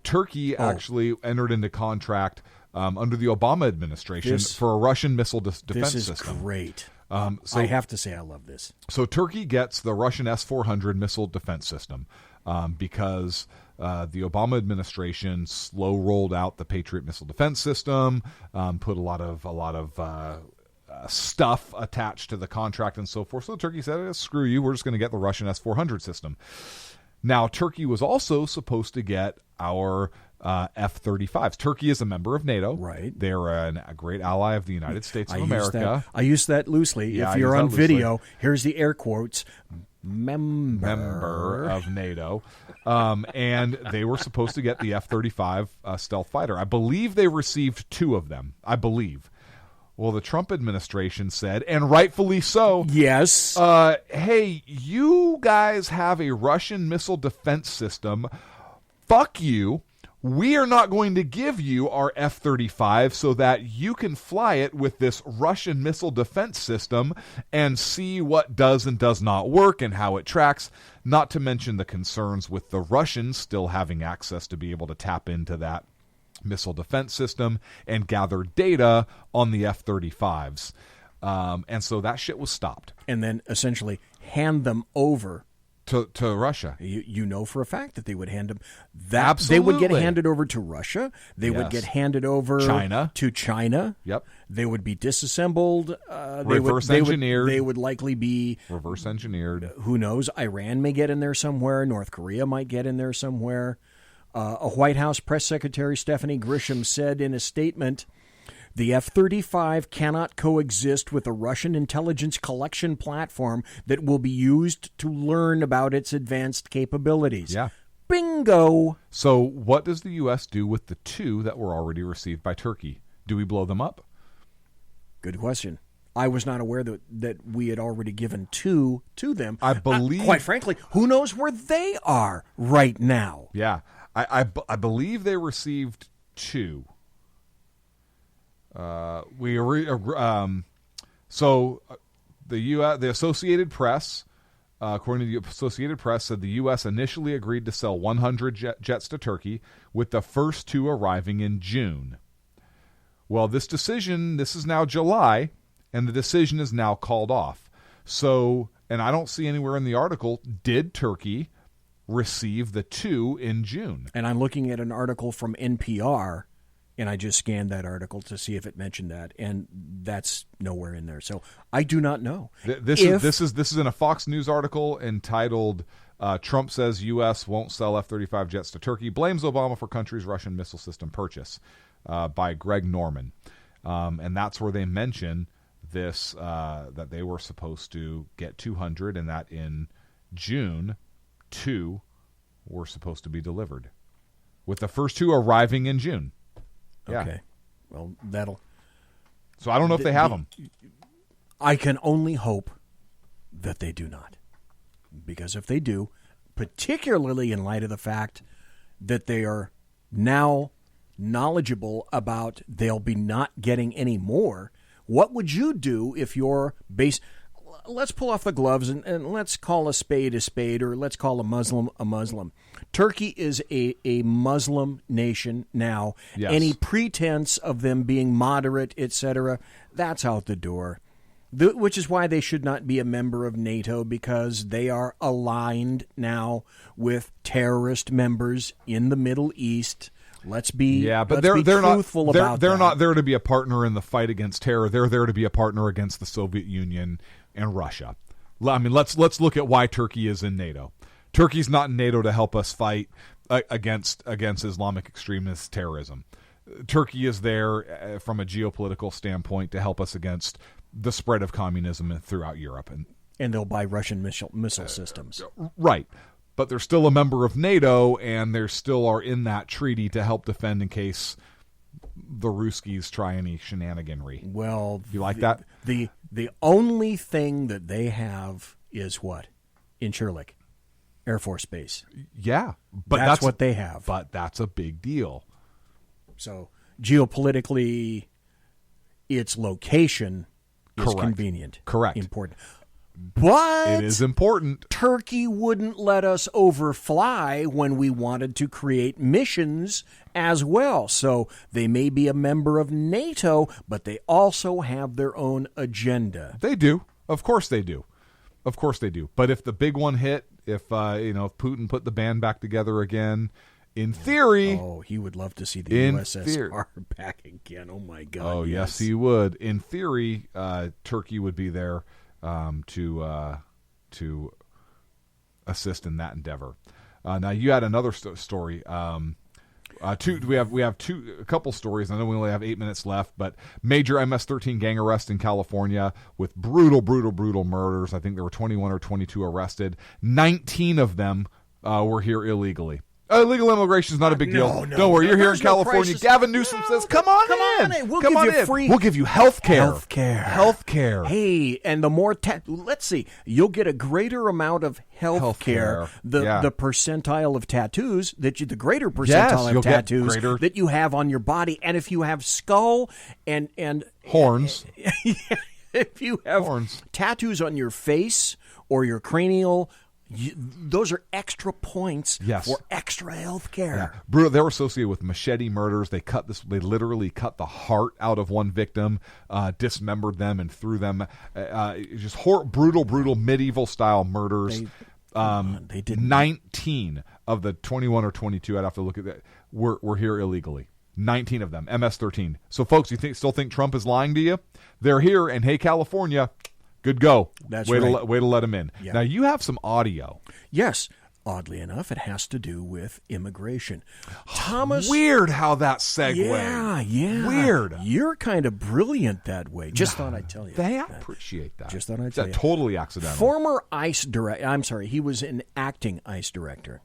Turkey actually entered into contract under the Obama administration for a Russian missile defense system. This is great. So I have to say I love this. So Turkey gets the Russian S-400 missile defense system because the Obama administration slow rolled out the Patriot missile defense system, put a lot of stuff attached to the contract and so forth. So Turkey said, screw you, we're just going to get the Russian S-400 system. Now, Turkey was also supposed to get our F-35s. Turkey is a member of NATO. Right. They're a great ally of the United States of America. I use that loosely. Yeah, if you're on video, here's the air quotes. Member of NATO. And they were supposed to get the F-35 stealth fighter. I believe they received 2 of them. I believe. Well, the Trump administration said, and rightfully so, yes, hey, you guys have a Russian missile defense system. Fuck you. We are not going to give you our F-35 so that you can fly it with this Russian missile defense system and see what does and does not work and how it tracks, not to mention the concerns with the Russians still having access to be able to tap into that missile defense system and gather data on the F-35s. And so that shit was stopped. And then essentially hand them over to Russia. You know for a fact that they would hand them Absolutely. They would get handed over to Russia. They would get handed over to China. Yep. They would be disassembled. Reverse engineered. They would likely be reverse engineered. Who knows? Iran may get in there somewhere. North Korea might get in there somewhere. A White House press secretary, Stephanie Grisham, said in a statement, the F-35 cannot coexist with a Russian intelligence collection platform that will be used to learn about its advanced capabilities. Yeah. Bingo! So what does the U.S. do with the 2 that were already received by Turkey? Do we blow them up? Good question. I was not aware that we had already given 2 to them. I believe... quite frankly, who knows where they are right now? Yeah. I believe they received 2. The Associated Press, according to the Associated Press, said the U.S. initially agreed to sell 100 jets to Turkey, with the first 2 arriving in June. Well, this is now July, and the decision is now called off. So, and I don't see anywhere in the article, did Turkey receive the 2 in June? And I'm looking at an article from NPR, and I just scanned that article to see if it mentioned that, and that's nowhere in there. So I do not know. This is in a Fox News article entitled "Trump Says U.S. Won't Sell F-35 Jets to Turkey, Blames Obama for Country's Russian Missile System Purchase," by Greg Norman, and that's where they mention this that they were supposed to get 200, and that in June 2 were supposed to be delivered, with the first 2 arriving in June. Yeah. Okay. Well, that'll... So I don't know if they have them. I can only hope that they do not. Because if they do, particularly in light of the fact that they are now knowledgeable about they'll be not getting any more, what would you do if your base... Let's pull off the gloves and let's call a spade, or let's call a Muslim a Muslim. Turkey is a Muslim nation now. Yes. Any pretense of them being moderate, etc., that's out the door. Which is why they should not be a member of NATO, because they are aligned now with terrorist members in the Middle East. Let's be truthful about that. They're not there to be a partner in the fight against terror. They're there to be a partner against the Soviet Union and Russia. I mean, let's look at why Turkey is in NATO. Turkey's not in NATO to help us fight against Islamic extremist terrorism. Turkey is there from a geopolitical standpoint to help us against the spread of communism throughout Europe. And they'll buy Russian missile systems. Right. But they're still a member of NATO, and they still are in that treaty to help defend in case the Ruskies try any shenaniganry. Well, you like that? The only thing that they have is what? Incirlik Air Force Base. Yeah. But that's what they have. But that's a big deal. So geopolitically, its location is convenient. Correct. Important. But it is important. Turkey wouldn't let us overfly when we wanted to create missions as well. So they may be a member of NATO, but they also have their own agenda. They do. Of course they do. Of course they do. But if the big one hit, if Putin put the band back together again, in theory... Oh, he would love to see the USSR back again. Oh, my God. Oh, yes, he would. In theory, Turkey would be there to assist in that endeavor. Now you had another story. We have a couple stories. I know we only have 8 minutes left, but major MS-13 gang arrest in California with brutal murders. I think there were 21 or 22 arrested. 19 of them were here illegally. Illegal immigration is not a big deal. No. Don't worry, you're here in California. Gavin Newsom says, "Come on in. We'll give you free. We'll give you health care. Healthcare. Hey, and the more let's see, you'll get a greater amount of health care. The percentile of tattoos the greater percentile of tattoos that you have on your body, and if you have skull and horns, if you have tattoos on your face or your cranial. Those are extra points for extra health care. Yeah. Brutal. They were associated with machete murders. They literally cut the heart out of one victim, dismembered them, and threw them. Just brutal medieval style murders. They did 19 of the 21 or 22. I'd have to look at that. Were here illegally. 19 of them. MS-13. So, folks, you still think Trump is lying to you? They're here, and hey, California. Good go. That's way right. Way to let him in. Yeah. Now, you have some audio. Yes. Oddly enough, it has to do with immigration. Thomas. Weird how that segued. Yeah. Weird. You're kind of brilliant that way. Just thought I'd tell you. I appreciate that. Just thought I'd tell you. Totally accidental. Former ICE director, he was an acting ICE director.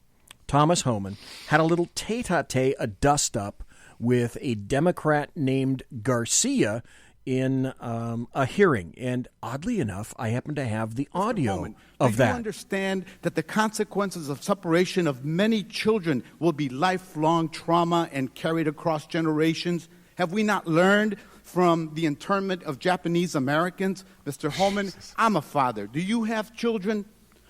Thomas Homan had a little tete-a-tete, a dust-up with a Democrat named Garcia in a hearing, and oddly enough, I happen to have the audio of that. Do you understand that the consequences of separation of many children will be lifelong trauma and carried across generations? Have we not learned from the internment of Japanese Americans? Mr. Holman, I'm a father. Do you have children?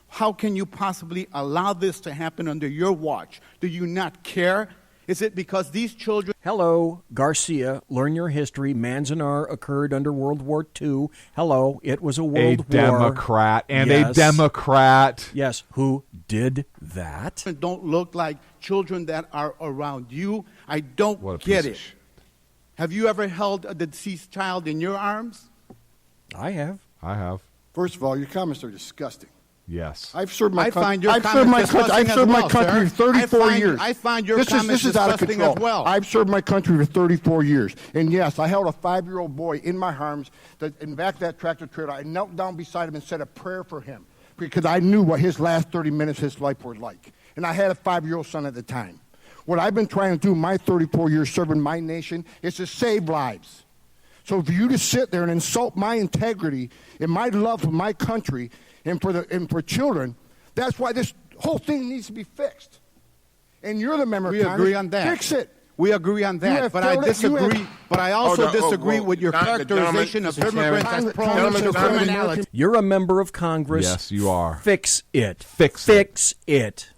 How can you possibly allow this to happen under your watch? Do you not care? Is it because these children... Hello, Garcia, learn your history. Manzanar occurred under World War II. Hello, it was a world war. Democrat and a Democrat. Yes, who did that? Don't look like children that are around you. I don't get it. Have you ever held a deceased child in your arms? I have. First of all, your comments are disgusting. Yes. I've served my country. I've served my country for 34 years. I find your comments this is out of disgusting control. as well. I've served my country for 34 years. And yes, I held a 5-year-old boy in my arms in the back of that tractor trailer. I knelt down beside him and said a prayer for him because I knew what his last 30 minutes of his life were like. And I had a 5-year-old son at the time. What I've been trying to do in my 34 years serving my nation is to save lives. So for you to sit there and insult my integrity and my love for my country and for children, that's why this whole thing needs to be fixed. And you're the member of Congress. We agree on that. Fix it. We agree on that, but I disagree. But I also disagree with your characterization of immigrants as prone to criminality. You're a member of Congress. Yes, you are. Fix it. Fix it.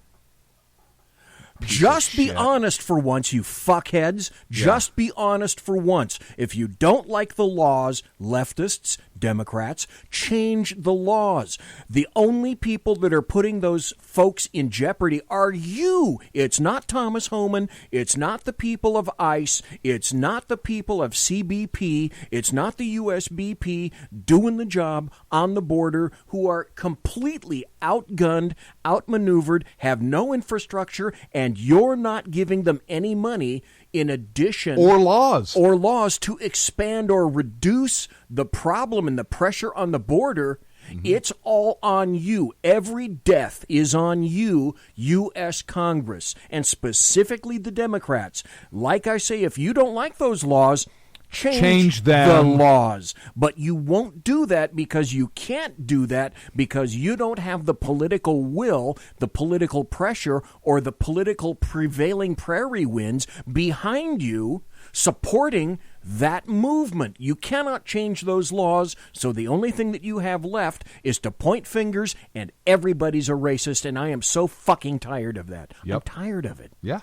Just be honest for once, you fuckheads. Just be honest for once. If you don't like the laws, leftists, Democrats, change the laws. The only people that are putting those folks in jeopardy are you. It's not Thomas Homan. It's not the people of ICE. It's not the people of CBP. It's not the USBP doing the job on the border who are completely outgunned, outmaneuvered, have no infrastructure, and you're not giving them any money in addition or laws to expand or reduce the problem and the pressure on the border. It's all on you. Every death is on you, U.S. Congress, and specifically the Democrats. Like I say, if you don't like those laws, change them. The laws. But you won't do that because you can't do that because you don't have the political will, the political pressure, or the political prevailing prairie winds behind you supporting that movement. You cannot change those laws, so the only thing that you have left is to point fingers and everybody's a racist, and I am so fucking tired of that. Yep. I'm tired of it. Yeah.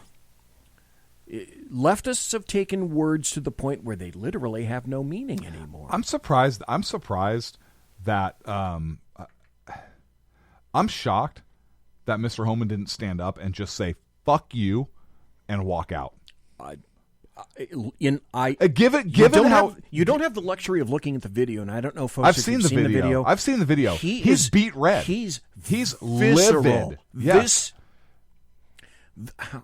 Leftists have taken words to the point where they literally have no meaning anymore. I'm surprised that I'm shocked that Mr. Homan didn't stand up and just say "fuck you" and walk out. You don't have the luxury of looking at the video, and I don't know, folks. I've seen the video. I've seen the video. He's beat red. He's livid. Yes.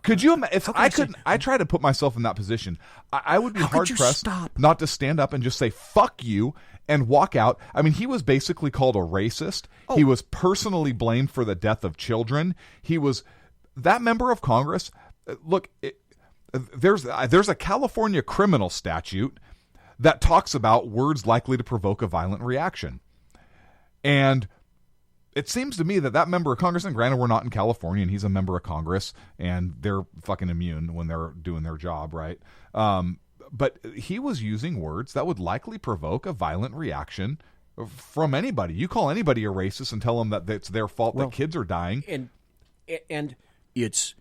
Could you? If I could, I try to put myself in that position. I would be hard pressed not to stand up and just say "fuck you" and walk out. I mean, he was basically called a racist. Oh. He was personally blamed for the death of children. He was that member of Congress. Look, there's a California criminal statute that talks about words likely to provoke a violent reaction, and it seems to me that member of Congress, and granted we're not in California and he's a member of Congress and they're fucking immune when they're doing their job, right? But he was using words that would likely provoke a violent reaction from anybody. You call anybody a racist and tell them that it's their fault that kids are dying. And it's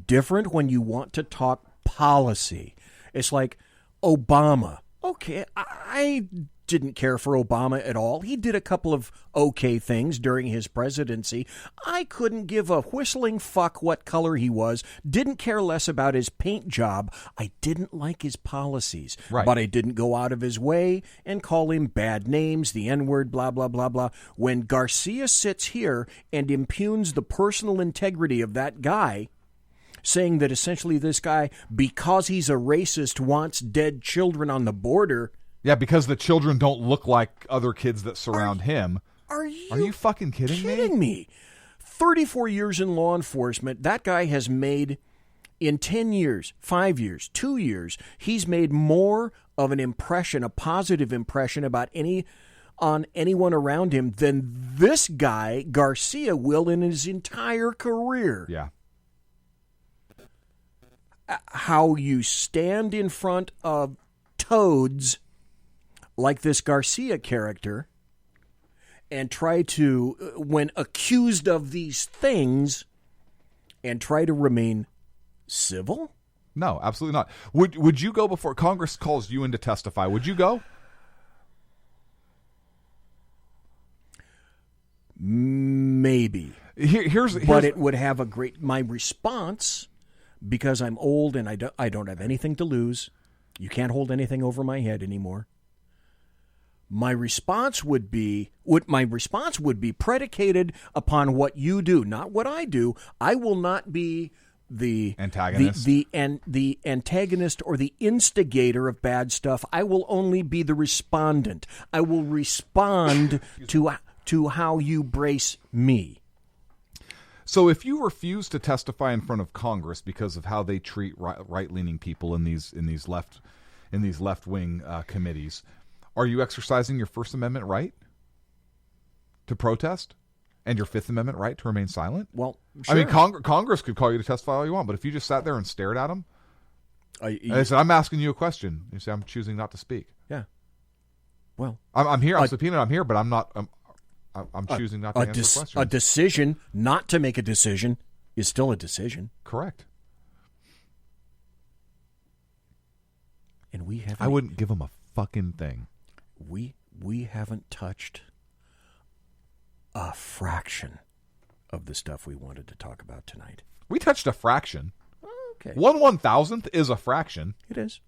different when you want to talk policy. It's like Obama. Okay, I didn't care for Obama at all. He did a couple of okay things during his presidency. I couldn't give a whistling fuck what color he was. Didn't care less about his paint job. I didn't like his policies. Right. But I didn't go out of his way and call him bad names, the N-word, blah, blah, blah, blah. When Garcia sits here and impugns the personal integrity of that guy, saying that essentially this guy, because he's a racist, wants dead children on the border. Yeah, because the children don't look like other kids that surround him. Are you fucking kidding me? 34 years in law enforcement, that guy has made, in 10 years, 5 years, 2 years, he's made more of an impression, a positive impression about on anyone around him than this guy, Garcia, will in his entire career. Yeah. How you stand in front of toads like this Garcia character and try to, when accused of these things, and try to remain civil? No, absolutely not. Would you go before Congress calls you in to testify? Would you go? Maybe. But it would have my response, because I'm old and I don't have anything to lose. You can't hold anything over my head anymore. My response would be predicated upon what you do, not what I do. I will not be the antagonist, the antagonist or the instigator of bad stuff. I will only be the respondent. I will respond to how you brace me. So if you refuse to testify in front of Congress because of how they treat right-leaning people in these left-wing committees, are you exercising your First Amendment right to protest and your Fifth Amendment right to remain silent? Well, sure. I mean, Congress could call you to testify all you want, but if you just sat there and stared at them, and they said, "I'm asking you a question," you say, "I'm choosing not to speak." Yeah. Well, I'm here. I'm subpoenaed. I'm here, but I'm not. I'm choosing not to answer the question. A decision not to make a decision is still a decision. Correct. And we haven't. I wouldn't give them a fucking thing. We haven't touched a fraction of the stuff we wanted to talk about tonight. We touched a fraction. Okay. 1/1000th is a fraction. It is.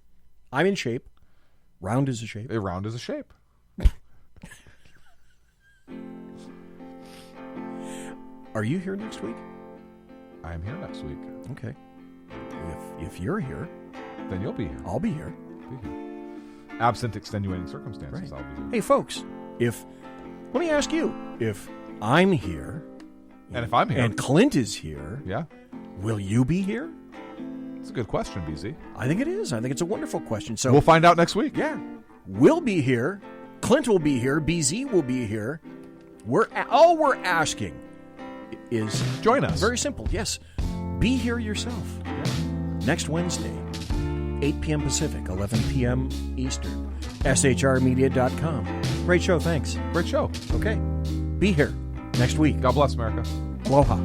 I'm in shape. Round is a shape. A round is a shape. Are you here next week? I am here next week. Okay. If you're here, then you'll be here. I'll be here. Absent extenuating circumstances, right. I'll be here. Hey, folks, let me ask you, if I'm here, and if I'm here, and Clint is here, yeah, will you be here? It's a good question, BZ. I think it is. I think it's a wonderful question. So we'll find out next week. Yeah, we'll be here. Clint will be here. BZ will be here. All we're asking is join us. Very simple. Yes, be here yourself. Yeah. Next Wednesday, 8 p.m. Pacific, 11 p.m. Eastern. SHRmedia.com. Great show. Thanks. Great show. Okay. Be here next week. God bless America. Aloha.